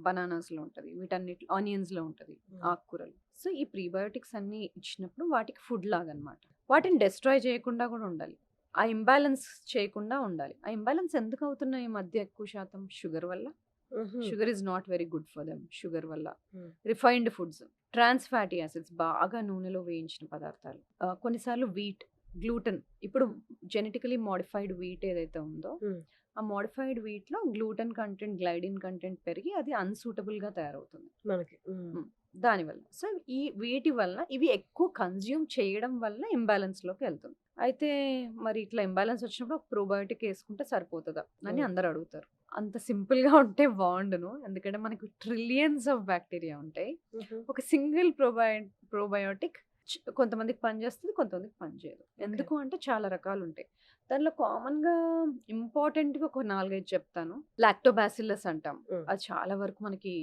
బనానాస్‌లో ఉంటది. వీటన్నిటిలో ఆనియన్స్‌లో ఉంటది. హ్మ్. ఆకుకూరలు. సో, ఈ ప్రీబయోటిక్స్ అన్నీ ఇచ్చినప్పుడు వాటికి ఫుడ్ లాగనమాట. వాటిని డెస్ట్రాయ్ చేయకుండా కూడా ఉండాలి. ఆ ఇంబాలెన్స్ చేయకుండా ఉండాలి. ఆ ఇంబాలెన్స్ ఎందుకు అవుతున్నాయి ఈ మధ్య ఎక్కువ శాతం? షుగర్ వల్ల. హుహు. Sugar is not very good for them. Sugar వల్ల. Hmm. Refined foods, trans fatty acids బాగా నూనెలో వేయించిన పదార్థాలు. కొన్నిసార్లు వీట్, గ్లూటెన్ ఇప్పుడు జెనెటికలీ మోడిఫైడ్ వీట్ ఏదైతే ఉందో, హ్మ్. ఆ మోడిఫైడ్ వీట్‌లో గ్లూటెన్ కంటెంట్, గ్లైడిన్ కంటెంట్ పెరిగి అది అన్‌సూటబుల్‌గా తయారవుతుంది. మనకి. హ్మ్. హ్మ్. దానివల్ల. సో, వీటి వల్ల ఇవి ఎక్కువ కన్జ్యూమ్ చేయడం వల్ల ఇంబాలెన్స్‌లోకి ఎళ్తుంది. అయితే మరి ఇట్లా ఇంబాలెన్స్ వచ్చినప్పుడు ఒక ప్రోబయోటిక్ యేసుకుంటే సరిపోతదా? అని హ్మ్. అందరూ అడుగుతారు. అంత సింపుల్‌గా ఉంటే బావుండును. ఎందుకంటే మనకు ట్రిలియన్స్ ఆఫ్ బాక్టీరియా ఉంటాయి. హుహు. ఒక సింగిల్ ప్రోబయోటిక్ కొంతమందికి పనిచేస్తది. కొంతమందికి పనిచేయదు. ఓకే. ఎందుకు అంటే చాలా రకాలుంటాయి. దానిలో కామన్‌గా ఇంపార్టెంట్‌వి ఒక 4, 5 చెప్తాను. లాక్టోబాసిల్లస్ అంటాం. హ్మ్. అది చాలా వరకు మనకి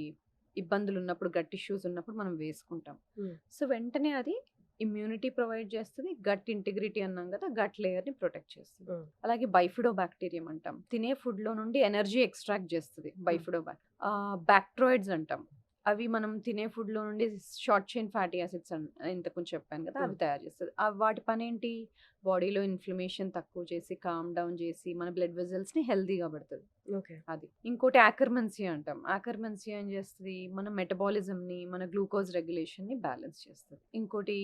ఇబ్బందులున్నప్పుడు, గట్ ఇష్యూస్ ఉన్నప్పుడు మనం వేసుకుంటాం. హ్మ్. సో, వెంటనే అది ఇమ్యూనిటీ ప్రొవైడ్ చేస్తది. గట్ ఇంటిగ్రిటీ అన్నాం గదా! గట్ లేయర్‌ని ప్రొటెక్ట్ చేస్తది. హ్మ్. అలాగే బైఫిడోబాక్టీరియం అంటాం. తినే ఫుడ్‌లో నుండి ఎనర్జీ ఎక్స్ట్రాక్ట్ చేస్తది హ్మ్. బాక్ట్రాయిడ్స్ అంటాం. అవి మనం తినే ఫుడ్‌లో నుండి షార్ట్ చైన్ ఫ్యాటీ యాసిడ్స్ ఇంతకుముందు చెప్పాను కదా! హ్మ్. అవి తయారు చేస్తది. వాటి పనేంటి? బాడీలో ఇన్‌ఫ్లమేషన్ తక్కువ చేసి, కామ్ డౌన్ చేసి, మన బ్లడ్ వెసెల్స్‌ని హెల్తీగా పెడతది. ఓకే. అది. ఇంకోటి యాకర్మెన్సియా అంటాం. యాకర్మెన్సియా ఏం చేస్తది? మన మెటబాలిజంని, మన గ్లూకోజ్ రెగ్యులేషన్‌ని బ్యాలెన్స్ చేస్తది. ఇంకోటి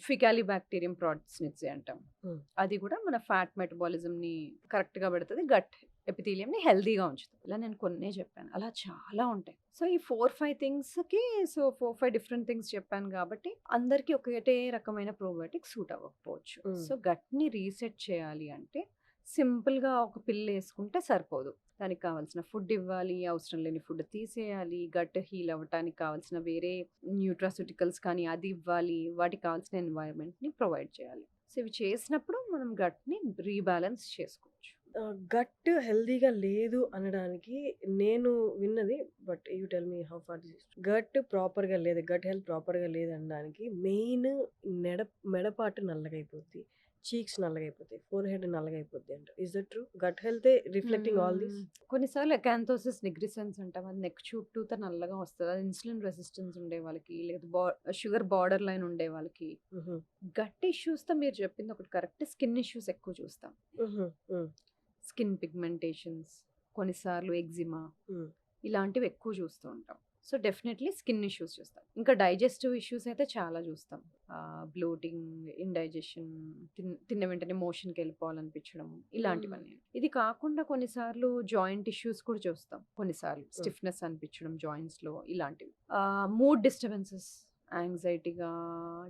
ఫికాలిబాక్టీరియం ప్రాట్స్నిట్జే అంటాం. హ్మ్. అది కూడా మన ఫ్యాట్ మెటబాలిజంని కరెక్ట్‌గా పెడతది. గట్ ఎపిథీలియంని హెల్తీగా ఉంచుతది. ఇలా నేను కొన్నే చెప్పాను. అలా చాలా ఉంటాయి. సో, ఈ 4, 5 థింగ్స్‌కి 4, 5 డిఫరెంట్ థింగ్స్ చెప్పాను కాబట్టి అందరికి ఒకటే రకమైన ప్రోబయోటిక్ సూట్ అవ్వకపోవచ్చు. హ్మ్. సో, గట్‌ని రీసెట్ చేయాలి అంటే సింపుల్‌గా ఒక పిల్లేసుకుంటే సరిపోదు. దానికి కావాల్సిన ఫుడ్ ఇవ్వాలి. అవసరం లేని ఫుడ్ తీసేయాలి. గట్ హీల్ అవ్వటానికి కావాల్సిన వేరే న్యూట్రాస్యూటికల్స్ కానీ అది ఇవ్వాలి. వాటికి కావాల్సిన ఎన్వైర్న్‌మెంట్‌ని ప్రొవైడ్ చేయాలి. సో, ఇవి చేసినప్పుడు మనం గట్‌ని రీబాలన్స్ చేసుకోవచ్చు. గట్ హెల్తీగా లేదు అనడానికి నేను విన్నది but you tell me how far this gut ప్రాపర్‌గా లేదు. గట్ హెల్త్ ప్రాపర్‌గా లేదనడానికి మెయిన్ మెడ మెడపాటు నల్లగైపోద్ది. చీక్స్ నల్లగైపోతాయి. ఫోర్‌హెడ్ నల్లగైపోద్ది అంట. Is that true? గట్ హెల్తే రిఫ్లెక్టింగ్ ఆల్ దిస్? కొన్నిసార్లు అకాంతోసిస్ నిగ్రిసెన్స్ అంటాం. అది నెక్ చుట్టూత నల్లగా వస్తది. అది ఇన్సులిన్ రెసిస్టెన్స్ ఉండే వాళ్ళకి, లేదా షుగర్ బార్డర్ లైన్ ఉండే వాళ్ళకి. హుహు. గట్ ఇష్యూస్‌తో మీరు చెప్పింది ఒకటి కరెక్ట్. స్కిన్ ఇష్యూస్ ఎక్కువ చూస్తాం. హుహు. హ్మ్. స్కిన్ పిగ్మెంటేషన్స్, కొన్నిసార్లు ఎగ్జిమా హ్మ్. ఇలాంటివి ఎక్కువ చూస్తూ ఉంటాం. సో, డెఫినెట్‌లీ స్కిన్ ఇష్యూస్ చూస్తాం. ఇంకా డైజెస్టివ్ ఇష్యూస్ అయితే చాలా చూస్తాం. బ్లోటింగ్, ఇండైజెషన్, తిన్న వెంటనే మోషన్‌కెళ్ళిపోవాలనిపించడం హ్మ్. ఇలాంటివన్నీ. ఇది కాకుండా కొన్నిసార్లు జాయింట్ ఇష్యూస్ కూడా చూస్తాం. కొన్నిసార్లు హ్మ్. స్టిఫ్‌నెస్ అనిపించడం జాయింట్స్‌లో ఇలాంటివి. మూడ్ డిస్టర్బెన్సెస్, యాంగ్జైటీగా,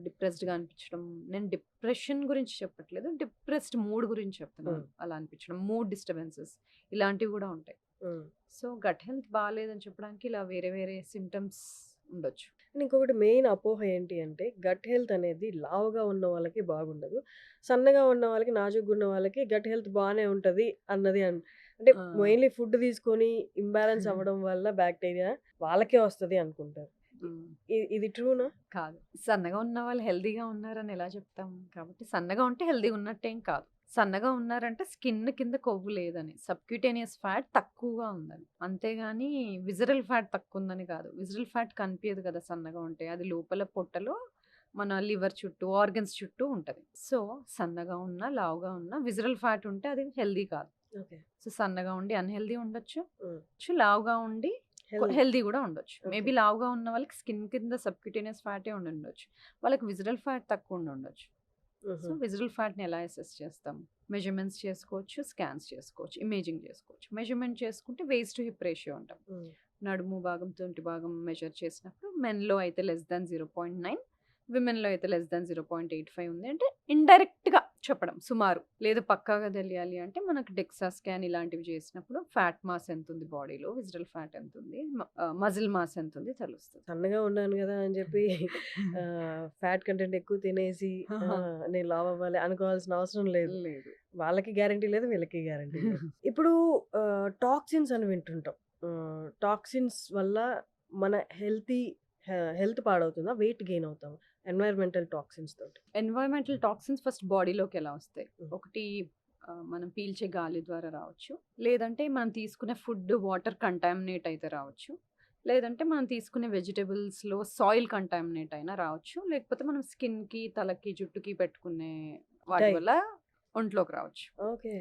డిప్రెస్డ్‌గా అనిపించడం. నేను డిప్రెషన్ గురించి చెప్పట్లేదు. డిప్రెస్డ్ మూడ్ గురించి చెప్తున్నాను. హ్మ్. అలా అనిపించడం. మూడ్ డిస్టర్బెన్సెస్ ఇలాంటివి కూడా ఉంటాయి. హ్మ్. సో, గట్ హెల్త్ బాలేదని చెప్పడానికి ఇలా వేరే వేరే సింప్టమ్స్ ఉండొచ్చు. అండ్ ఇంకొకటి మెయిన్ అపోహ ఏంటి అంటే గట్ హెల్త్ అనేది లావుగా ఉన్న వాళ్ళకి బాగుండదు. సన్నగా ఉన్న వాళ్ళకి, నాజూగ్గా ఉన్న వాళ్ళకి గట్ హెల్త్ బానే ఉంటది అన్నది అంటే ఆ! మెయిన్‌లీ ఫుడ్ తీసుకొని ఇంబాలెన్స్ అవ్వడం వల్ల బాక్టీరియా వాళ్ళకే వస్తది అనుకుంటారు. హ్మ్. ఇది ట్రూనా? కాదు. సన్నగా ఉన్నవాళ్ళు హెల్తీగా ఉన్నారని ఎలా చెప్తాం? కాబట్టి సన్నగా ఉంటే హెల్తీగా ఉన్నట్టేం కాదు. సన్నగా ఉన్నారంటే స్కిన్ కింద కొవ్వు లేదని. సబ్‌క్యూటేనియస్ ఫ్యాట్ తక్కువగా ఉందని. అంతేగాని విసరల్ ఫ్యాట్ తక్కువుందని కాదు. విసరల్ ఫ్యాట్ కనిపియదు కదా సన్నగా ఉంటే. అది లోపల పొట్టలో మన లివర్ చుట్టూ, ఆర్గన్స్ చుట్టూ ఉంటది. సో, సన్నగా ఉన్నా, లావుగా ఉన్నా విసరల్ ఫ్యాట్ ఉంటే అది హెల్తీ కాదు. ఓకే. సో, సన్నగా ఉండి అన్‌హెల్తీ ఉండొచ్చు. హ్మ్. లావుగా ఉండి హెల్త్ హెల్తీ గూడా ఉండొచ్చు. ఓకే. మేబీ లావుగా ఉన్న వాళ్ళకి స్కిన్ కింద సబ్‌క్యూటేనియస్ ఫ్యాటే ఉండుండొచ్చు. వాళ్ళకి విసరల్ ఫ్యాట్ తక్కువ ఉండుండొచ్చు. సో, హుహు. విసరల్ ఫ్యాట్‌ని ఎలా అసెస్ చేస్తాం? మెజర్‌మెంట్స్ చేసుకోవచ్చు, స్కాన్స్ చేసుకోవచ్చు, ఇమేజింగ్ చేసుకోవచ్చు. మెజర్‌మెంట్ చేసుకుంటే వేస్ట్ టు హిప్ రేషియో అంటాం. హ్మ్. నడుము భాగం, తుంటి భాగం మెజర్ చేసినప్పుడు మెన్‌లో అయితే లెస్ థాన్ 0.9, విమెన్‌లో అయితే లెస్ థాన్ 0.85 ఉంది. అంటే ఇండైరెక్ట్‌గా చెప్పడం సుమారు. లేదు పక్కాగా తెలియాలి అంటే మనకు డెక్సా స్కాన్ ఇలాంటివి చేసినప్పుడు ఫ్యాట్ మాస్ ఎంతుంది బాడీలో, విసరల్ ఫ్యాట్ ఎంతుంది, మజిల్ మాస్ ఎంతుంది తెలుస్తది. సన్నగా ఉన్నాను గదా! అని చెప్పి ఫ్యాట్ కంటెంట్ ఎక్కువ తినేసి నేను లావు అవ్వాలి అనుకోవాల్సిన అవసరం లేదు. లేదు. వాళ్ళకి గ్యారంటీ లేదు. వీళ్ళకి గ్యారంటీ లేదు. ఇప్పుడు టాక్సిన్స్ అని వింటుంటాం. టాక్సిన్స్ వల్ల మన హెల్త్ పాడవుతుందా? వెయిట్ గెయిన్ అవుతామా? ఎన్వైర్మెంటల్ టాక్సిన్స్ తోటి. ఎన్వైరన్మెంటల్ టాక్సిన్స్ ఫస్ట్ బాడీలోకి ఎలా వస్తాయి? హ్మ్. ఒకటి మనం పీల్చే గాలి ద్వారా రావచ్చు. లేదంటే మనం తీసుకునే ఫుడ్, వాటర్ కంటామినేట్ అయితే రావచ్చు. లేదంటే మనం తీసుకునే వెజిటబుల్స్‌లో సాయిల్ కంటామినేట్ అయినా రావచ్చు. లేకపోతే మనం స్కిన్‌కి, తలకి, జుట్టుకి పెట్టుకునే వాటి డై వల్ల ఒంట్లోకి రావచ్చు. ఓకే.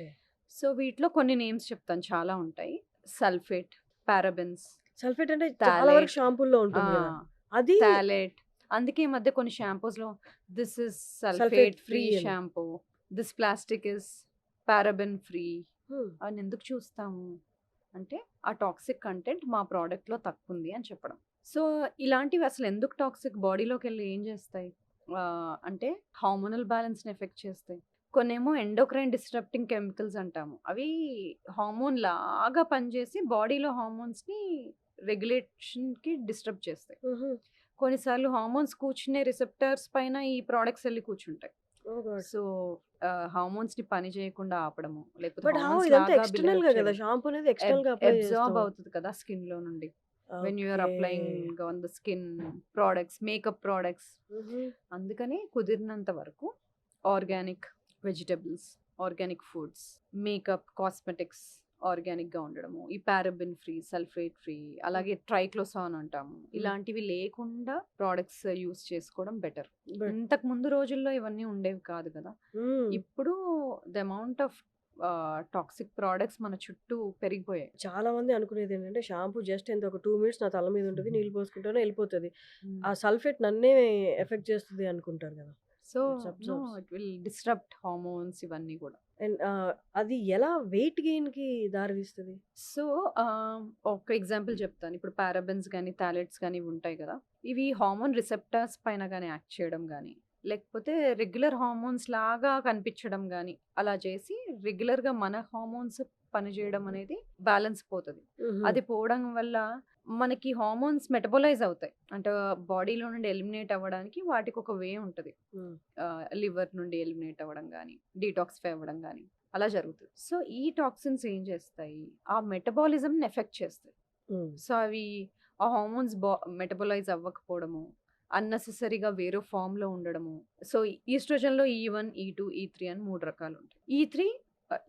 సో, వీటిలో కొన్ని నేమ్స్ చెప్తాను చాలా ఉంటాయి. సల్ఫేట్, పారాబెన్స్, సల్ఫేట్ అంటే చాలా వరకు థాలేట్. షాంపూల్లో ఆ! ఉంటుంది గదా! అది థాలేట్. అందుకే ఈ మధ్య కొన్ని షాంపూస్‌లో this is sulphate sulphate free free అని. Shampoo. This plastic is paraben free hmm. అని ఎందుకు చూస్తాము? అంటే ఆ టాక్సిక్ కంటెంట్ మా ప్రొడక్ట్‌లో తక్కువుంది అని చెప్పడం. సో, ఇలాంటివి అసలు ఎందుకు టాక్సిక్ బాడీలోకెళ్ళి ఏం చేస్తాయి? అంటే హార్మోనల్ బ్యాలెన్స్‌ని ఎఫెక్ట్ చేస్తాయి. కొన్నేమో ఎండోక్రైన్ డిస్రప్టింగ్ కెమికల్స్ అంటాము. అవి హార్మోన్ లాగా పనిచేసి బాడీలో హార్మోన్స్‌ని రెగ్యులేషన్‌కి డిస్టర్బ్ చేస్తాయి. హుహు. కొన్నిసార్లు హార్మోన్స్ కూర్చునే రిసెప్టార్స్ పైన ఈ ప్రొడక్ట్స్ ఎళ్లి కూర్చుంటాయి. ఓహ్ గాడ్! సో, హార్మోన్స్‌ని పని చేయకుండా ఆపడము, లేకపోతే బట్ హౌ హార్మోన్స్ ఇదంతా లాగా బిహేవ్ ఎక్స్‌టర్నల్‌గా గదా! చేయడం. షాంపూ అనేది ఎక్స్‌టర్నల్‌గా అప్లై అబ్జార్బ్ చేస్తాం. అవుతది కదా స్కిన్‌లో నుండి. When you are okay. Applying on the skin products, makeup products. హుహు. అందుకని కుదిరినంత వరకు organic vegetables, organic foods, makeup, cosmetics ఆర్గానిక్‌గా ఉండడము. ఈ పారాబెన్ ఫ్రీ, సల్ఫేట్ ఫ్రీ, హ్మ్. అలాగే ట్రైక్లోసాన్ అంటాము. హ్మ్. ఇలాంటివి లేకుండా ప్రొడక్ట్స్ యూజ్ చేసుకోవడం బెటర్. బట్ ఇంతకు ముందు రోజుల్లో ఇవన్నీ ఉండేవి కాదు కదా! హ్మ్. ఇప్పుడు the amount of toxic products మన చుట్టూ పెరిగిపోయాయి. చాలా మంది అనుకునేదేంటంటే షాంపూ జస్ట్ ఎంత ఒక 2 మినిట్స్ నా తల మీద ఉంటది. నీళ్ళు పోసుకుంటాను ఎళ్ళిపోతది. హ్మ్. ఆ సల్ఫేట్ నన్నే ఎఫెక్ట్ చేస్తది అనుకుంటారు గదా! So, it's no absorbs. It will disrupt hormones ఇవన్నీ గూడా. అండ్ అది ఎలా వెయిట్ గెయిన్‌కి దారి తీస్తది? సో, ఒక ఎగ్జాంపుల్ చెప్తాను. ఇప్పుడు పారాబెన్స్ గాని, థాలెట్స్ గాని ఇవి ఉంటాయి గదా! ఇవి హార్మోన్ రిసెప్టార్స్ పైన గాని యాక్ట్ చేయడం గాని, లేకపోతే రెగ్యులర్ హార్మోన్స్ లాగా కనిపించడం గాని, అలా చేసి రెగ్యులర్‌గా మన హార్మోన్స్ పనిచేయడం అనేది బ్యాలెన్స్ పోతది. హుహు. అది పోవడం వల్ల మనకి హార్మోన్స్ మెటబోలైజ్ అవుతాయి. అంటే బాడీలో నుండి ఎలిమినేట్ అవ్వడానికి వాటికొక వే ఉంటది. హ్మ్. లివర్ నుండి ఎలిమినేట్ అవ్వడం గాని, డీటాక్సిఫై అవ్వడం గాని అలా జరుగుతది. సో, ఈ టాక్సిన్స్ ఏం చేస్తాయి? ఆ మెటబాలిజంని ఎఫెక్ట్ చేస్తాయి. హ్మ్. సో, అవి ఆ హార్మోన్స్ మెటబోలైజ్ అవ్వకపోవడము, అన్నెసెసరీగా వేరే ఫార్మ్‌లో ఉండడము. సో, ఈస్ట్రోజన్‌లో E1, E2, E3 అని 3 రకాలుంటాయి. E3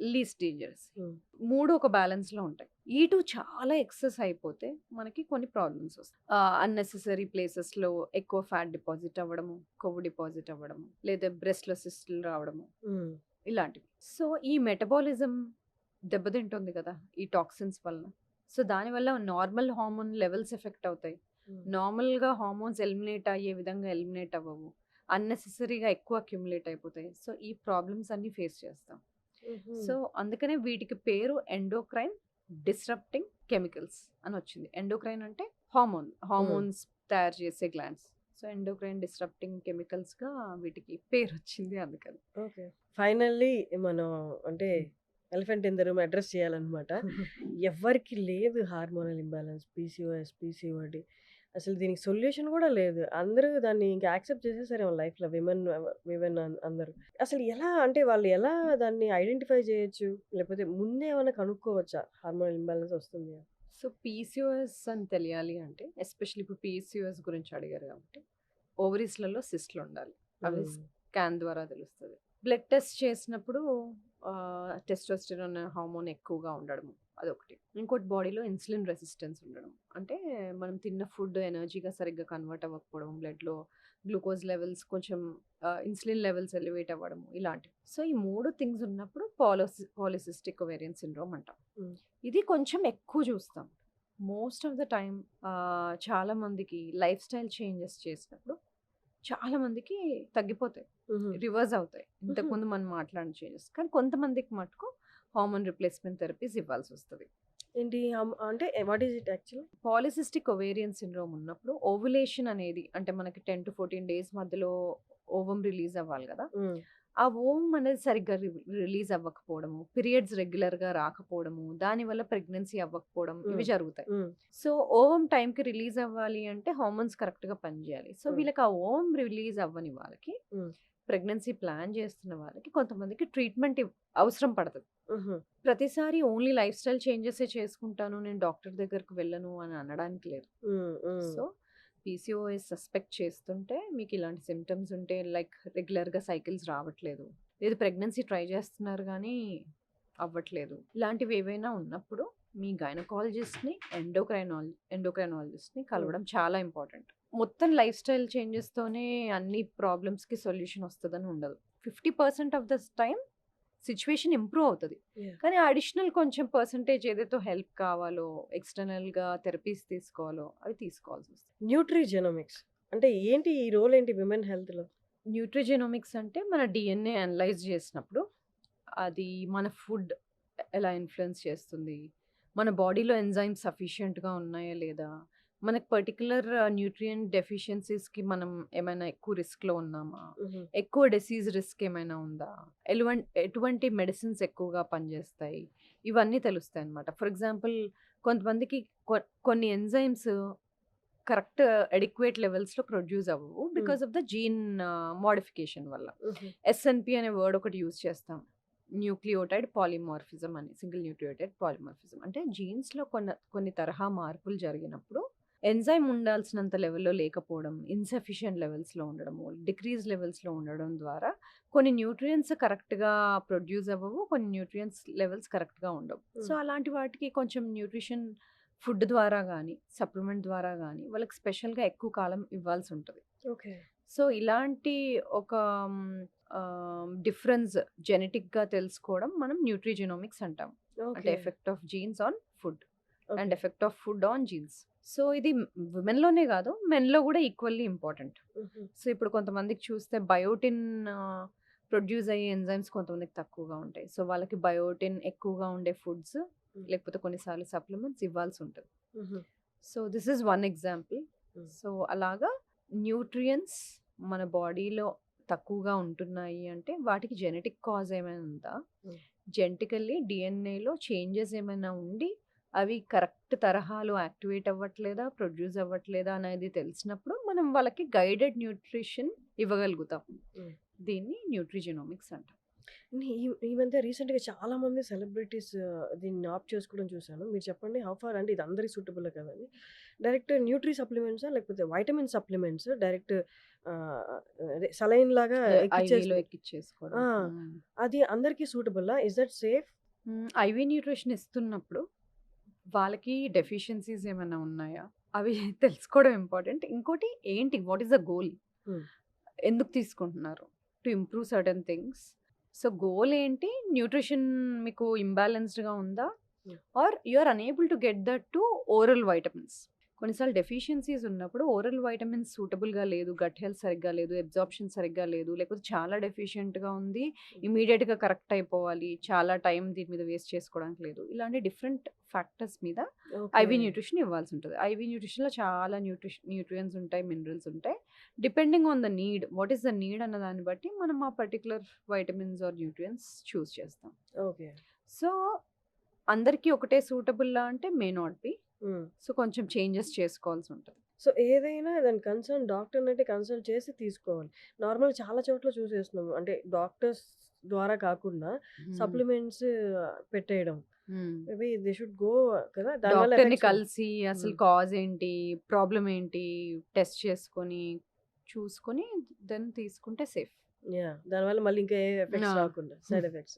least dangerous. హ్మ్. 3 ఒక బ్యాలెన్స్‌లో ఉంటాయి. E2 చాలా ఎక్సెస్ అయిపోతే మనకి కొన్ని ప్రాబ్లమ్స్ వస్తాయి. అన్నెసెసరీ ప్లేసెస్‌లో ఎక్కువ ఫ్యాట్ డిపాజిట్ అవ్వడము, కొవ్వు డిపాజిట్ అవ్వడము, లేదా బ్రెస్ట్‌లో సిస్టులు రావడము. హ్మ్. ఇలాంటివి. సో, ఈ మెటబాలిజం దెబ్బతింటుంది కదా! ఈ టాక్సిన్స్ వలన. సో, దానివల్ల నార్మల్ హార్మోన్ లెవెల్స్ ఎఫెక్ట్ అవుతాయి. హ్మ్. నార్మల్‌గా హార్మోన్స్ ఎలిమినేట్ అయ్యే విధంగా ఎలిమినేట్ అవ్వవు. అన్నెసెసరీగా ఎక్కువ అక్యుములేట్ అయిపోతాయి. సో, ఈ ప్రాబ్లమ్స్ అన్నీ ఫేస్ చేస్తాం. హుహు. సో, అందుకనే వీటికి పేరు ఎండోక్రైన్ డిస్రప్టింగ్ కెమికల్స్ అనొచ్చింది. ఎండోక్రైన్ అంటే హ్మ్. హార్మోన్స్ తయారు చేసే గ్లాండ్స్. సో, ఎండోక్రైన్ డిస్రప్టింగ్ కెమికల్స్‌గా వీటికి పేరొచ్చింది అందుకని. ఓకే. ఫైనల్లీ మనం అంటే elephant in the room address చేయాలన్నమాట. ఎవ్వరికీ లేదు హార్మోనల్ ఇంబాలెన్స్, పీసీఓఎస్, పీసీఓడి. అసలు దీనికి సొల్యూషన్ గూడా లేదు. అందరూ దాన్ని ఇంక యాక్సెప్ట్ చేసేసారేమో లైఫ్‌లో విమెన్ అందరూ. అసలు ఎలా అంటే వాళ్ళు ఎలా దాన్ని ఐడెంటిఫై చేయొచ్చు? లేకపోతే ముందే ఏమన్నా కనుక్కోవచ్చా? హార్మోనల్ ఇంబాలెన్స్ వస్తుంది అని? సో, పీసీఓఎస్ అని తెలియాలి అంటే ఎస్పెషల్లీ ఇప్పుడు పీసీఓఎస్ గురించి అడిగారు కాబట్టి ఓవరీస్‌లలో సిస్ట్‌లుండాలి. అవి హ్మ్. స్కాన్ ద్వారా తెలుస్తది. బ్లడ్ టెస్ట్ చేసినప్పుడు టెస్టోస్టెరాన్ హార్మోన్ ఎక్కువగా ఉండడము అదొకటి. ఇంకోటి బాడీలో ఇన్సులిన్ రెసిస్టెన్స్ ఉండడం. అంటే మనం తిన్న ఫుడ్ ఎనర్జీగా సరిగ్గా కన్వర్ట్ అవ్వకపోవడం, బ్లడ్‌లో గ్లూకోజ్ లెవెల్స్ కొంచెం ఇన్సులిన్ లెవెల్స్ ఎలివేట్ అవ్వడము ఇలాంటివి. సో, ఈ 3 థింగ్స్ ఉన్నప్పుడు పాలిసిస్టిక్ ఓవేరియన్ సిండ్రోమ్ అంటాం. హ్మ్. ఇది కొంచెం ఎక్కువ చూస్తాం. మోస్ట్ ఆఫ్ ద టైమ్ చాలా మందికి లైఫ్ స్టైల్ చేంజెస్ చేసినప్పుడు చాలా మందికి తగ్గిపోతాయి. హుహు. రివర్స్ అవుతాయి. హుహు. ఇంతకుముందు మనం మాట్లాడిన చేంజెస్. కానీ కొంతమందికి మటుకు హార్మోన్ రిప్లేస్‌మెంట్ థెరపీస్ ఇవ్వాల్సొస్తది. ఏంటి అంటే what is it actually? Polycystic ovarian syndrome ఉన్నప్పుడు ఓవ్యులేషన్ అనేది అంటే మనకి 10-14 డేస్ మధ్యలో ఓవమ్ రిలీజ్ అవ్వాలి గదా! హ్మ్. ఆ ఓవమ్ అనేది సరిగ్గా రిలీజ్ అవ్వకపోవడము, పీరియడ్స్ రెగ్యులర్‌గా రాకపోవడము, దానివల్ల ప్రెగ్నెన్సీ అవ్వకపోవడం హ్మ్. ఇవి జరుగుతాయి. హ్మ్. సో, ఓవమ్ టైంకి రిలీజ్ అవ్వాలి అంటే హార్మోన్స్ కరెక్ట్‌గా పనిజేయాలి. సో, హ్మ్. వీళ్ళకి ఆ ఓవమ్ రిలీజ్ అవ్వని వాళ్ళకి హ్మ్. ప్రెగ్నెన్సీ ప్లాన్ చేస్తున్న వాళ్ళకి కొంతమందికి ట్రీట్మెంట్ అవసరం పడతది. హుహు. ప్రతిసారి ఓన్లీ లైఫ్ స్టైల్ చేంజెసే చేసుకుంటాను. నేను డాక్టర్ దగ్గరికి వెళ్ళను అని అనడానికి లేదు. హ్మ్. హ్మ్. సో, పీసీఓఎస్ సస్పెక్ట్ చేస్తుంటే మీకు ఇలాంటి సింప్టమ్స్ ఉంటే లైక్ రెగ్యులర్‌గా సైకిల్స్ రావట్లేదు. లేదు ప్రెగ్నెన్సీ ట్రై చేస్తున్నారు గానీ అవ్వట్లేదు. ఇలాంటివి ఏవైనా ఉన్నప్పుడు మీ గైనకాలజిస్ట్‌ని, ఎండోక్రైనాలజిస్ట్‌ని హ్మ్. కలవడం చాలా ఇంపార్టెంట్. మొత్తం లైఫ్ స్టైల్ చేంజెస్‌తోనే అన్ని ప్రాబ్లమ్స్‌కి సొల్యూషన్ వస్తదని ఉండదు. 50% of the time situation improve అవుతది. యాహ్! కానీ అడిషనల్ కొంచెం పర్సెంటేజ్ ఏదైతే హెల్ప్ కావాలో, ఎక్స్‌టర్నల్‌గా థెరపీస్ తీసుకోవాలో అవి తీసుకోవాల్సొస్తది. న్యూట్రిజెనోమిక్స్ అంటే ఏంటి? ఈ రోల్ ఏంటి విమెన్ హెల్త్‌లో? న్యూట్రిజెనోమిక్స్ అంటే మన డీఎన్ఏ అనలైజ్ చేసినప్పుడు అది మన ఫుడ్ ఎలా ఇన్‌ఫ్లుయెన్స్ చేస్తుంది? మన బాడీలో ఎంజైమ్స్ సఫిషియెంట్‌గా ఉన్నాయా లేదా? మనకు పర్టిక్యులర్ న్యూట్రియంట్ డెఫిషియన్సీస్‌కి మనం ఏమైనా ఎక్కువ రిస్క్‌లో ఉన్నామా? హుహు. ఎక్కువ డిసీజ్ రిస్క్ ఏమైనా ఉందా? ఎటువంటి మెడిసిన్స్ ఎక్కువగా పనిచేస్తాయి? ఇవన్నీ తెలుస్తాయన్నమాట. ఫర్ ఎగ్జాంపుల్ కొంతమందికి కొన్ని ఎంజైమ్స్ కరెక్ట్ అడిక్వేట్ లెవెల్స్‌లో ప్రొడ్యూస్ అవ్వవు. Hmm. Because of the gene modification వల్ల. హుహు. ఎస్ఎన్‌పి అనే వర్డ్ ఒకటి యూజ్ చేస్తాం. న్యూక్లియోటైడ్ పాలిమార్ఫిజం అని. Single nucleotide polymorphism. అంటే జీన్స్‌లో కొన్ని తరహా మార్పులు జరిగినప్పుడు ఎంజైమ్ ఉండాల్సినంత లెవెల్‌లో లేకపోవడం, ఇన్‌సఫిషియెంట్ లెవెల్స్‌లో ఉండడము, డిక్రీజ్ లెవెల్స్‌లో ఉండడం ద్వారా కొన్ని న్యూట్రియంట్స్ కరెక్ట్‌గా ప్రొడ్యూస్ అవ్వవు. కొన్ని న్యూట్రియంట్స్ లెవెల్స్ కరెక్ట్‌గా ఉండవు. సో, హ్మ్. అలాంటి వాటికి కొంచెం న్యూట్రిషన్ ఫుడ్ ద్వారా గానీ, సప్లిమెంట్ ద్వారా గానీ వాళ్ళకి స్పెషల్‌గా ఎక్కువ కాలం ఇవ్వాల్సుంటది. ఓకే. సో, ఇలాంటి ఒక డిఫరెన్స్ జెనెటిక్‌గా తెలుసుకోవడం మనం న్యూట్రిజెనోమిక్స్ అంటాం. అంటే okay. Effect of jeans on food and okay. Effect of food on jeans. So, ఇది విమెన్‌లోనే గాదు, మెన్‌లో గూడా ఈక్వల్లీ ఇంపార్టెంట్. హుహు. సో, ఇప్పుడు కొంతమందికి చూస్తే బయోటిన్ ప్రొడ్యూస్ అయ్యే ఎంజైమ్స్ కొంతమందికి తక్కువగా ఉంటాయి. సో, వాళ్ళకి బయోటిన్ ఎక్కువగా ఉండే ఫుడ్స్ హ్మ్. లేకపోతే కొన్నిసార్లు సప్లిమెంట్స్ ఇవ్వాల్సుంటది. హుహు. So, this is one example. హ్మ్. సో, అలాగా న్యూట్రియంట్స్ మన బాడీలో తక్కువగా ఉంటున్నాయి అంటే వాటికి జెనెటిక్ కాజ్ ఏమైనా ఉందా? హ్మ్. జెనెటికల్లీ డీఎన్ఏలో చేంజెస్ ఏమైనా ఉండి అవి కరెక్ట్ తరహాలో యాక్టివేట్ అవ్వట్లేదా? ప్రొడ్యూస్ అవ్వట్లేదా? అనేది తెలిసినప్పుడు మనం వాళ్ళకి గైడెడ్ న్యూట్రిషన్ ఇవ్వగలుగుతాం. హ్మ్. దీన్ని న్యూట్రిజెనోమిక్స్ అంటాం. ఈ ఈ మధ్య రీసెంట్‌గా చాలామంది సెలబ్రిటీస్ దీన్ని ఆప్ట్ చేసుకోవడం చూసాను. మీరు చెప్పండి హౌ ఫార్ అంటే ఇది అందరికి సూటబులే కదండీ. డైరెక్ట్ న్యూట్రి సప్లిమెంట్సా? లేకపోతే వైటమిన్ సప్లిమెంట్స్ డైరెక్ట్ ఆహ్, అదే సెలైన్ లాగా ఐవీలో ఎక్కిచ్చేసి ఎక్కిచ్చేసుకోవడం. ఆ! హ్మ్. అది అందరికి సూటబులా? Is that safe? IV nutrition ఇస్తున్నప్పుడు వాళ్ళకి డెఫిషియన్సీస్ ఏమైనా ఉన్నాయా? అవి తెలుసుకోవడం ఇంపార్టెంట్. ఇంకోటి ఏంటి? What is the goal? Hmm. ఎందుకు తీసుకుంటున్నారు? To improve certain things. So, goal ఏంటి? న్యూట్రిషన్ మీకు ఇంబాలెన్స్డ్‌గా ఉందా? Hmm. Are you are unable to get that to oral vitamins. కొన్నిసార్లు డెఫిషియన్సీస్ ఉన్నప్పుడు ఓరల్ వైటమిన్స్ సూటబుల్‌గా లేదు, గట్ హెల్త్ సరిగ్గా లేదు, అబ్జార్ప్షన్ సరిగ్గా లేదు, లేకపోతే చాలా డెఫిషియెంట్‌గా ఉంది, ఇమ్మీడియేట్‌గా కరెక్ట్ అయిపోవాలి, చాలా టైం దీని మీద వేస్ట్ చేసుకోవడానికి లేదు. ఇలాంటి డిఫరెంట్ ఫ్యాక్టర్స్ మీద ఓకే. ఐవీ న్యూట్రిషన్ ఇవ్వాల్సుంటది. ఐవీ న్యూట్రిషన్‌లో చాలా న్యూట్రియన్స్ ఉంటాయి, మినరల్స్ ఉంటాయి. Depending on the need, what is the need అన్న దాన్ని బట్టి మనం ఆ particular vitamins or nutrients choose చేస్తాం. ఓకే. సో, అందరికీ ఒకటే సూటబుల్లా అంటే may not be. Hmm. So, కొంచెం చేంజెస్ చేసుకోవాల్సుంటది. సో, ఏదైనా దాని డాక్టర్‌నైతే కన్సల్ట్ చేసి తీసుకోవాలి. నార్మల్‌గా చాలా చోట్ల చూసేస్తున్నాము. అంటే డాక్టర్స్ ద్వారా కాకుండా హ్మ్. సప్లిమెంట్స్ పెట్టేయడం. హ్మ్. మేబీ దే షుడ్ గో కదా! దానివల్ల డాక్టర్‌ని ఎఫెక్ట్స్ ఉండవు. కలిసి అసలు హ్మ్. కాజ్ ఏంటి? ప్రాబ్లమ్ ఏంటి? టెస్ట్ చేసుకొని, చూసుకొని దెన్ తీసుకుంటే సేఫ్. దానివల్ల మళ్ళీ ఇంకా ఏ ఆ! ఎఫెక్ట్స్ రాకుండా side effects.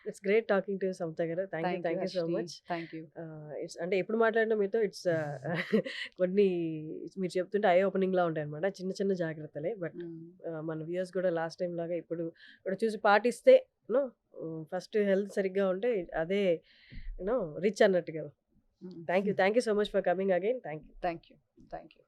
It's great talking to Samatha garu. Thank you thank you so Harshini. Much. Thank you. It's అంటే ఎప్పుడు మాట్లాడినా మీతో కొన్ని మీరు చెప్తుంటే ఐ ఓపెనింగ్‌లా ఉంటాయన్నమాట. చిన్న చిన్న జాగ్రత్తలే. బట్ హ్మ్. మన వ్యూయర్స్ కూడా లాస్ట్ టైమ్ లాగా ఇప్పుడు కూడా చూసి పాటిస్తే నో ఫస్ట్ హెల్త్ సరిగ్గా ఉంటే అదే రిచ్ అన్నట్టు కదా! హ్మ్. Thank you so much for coming again. Thank you. Thank you. Thank you.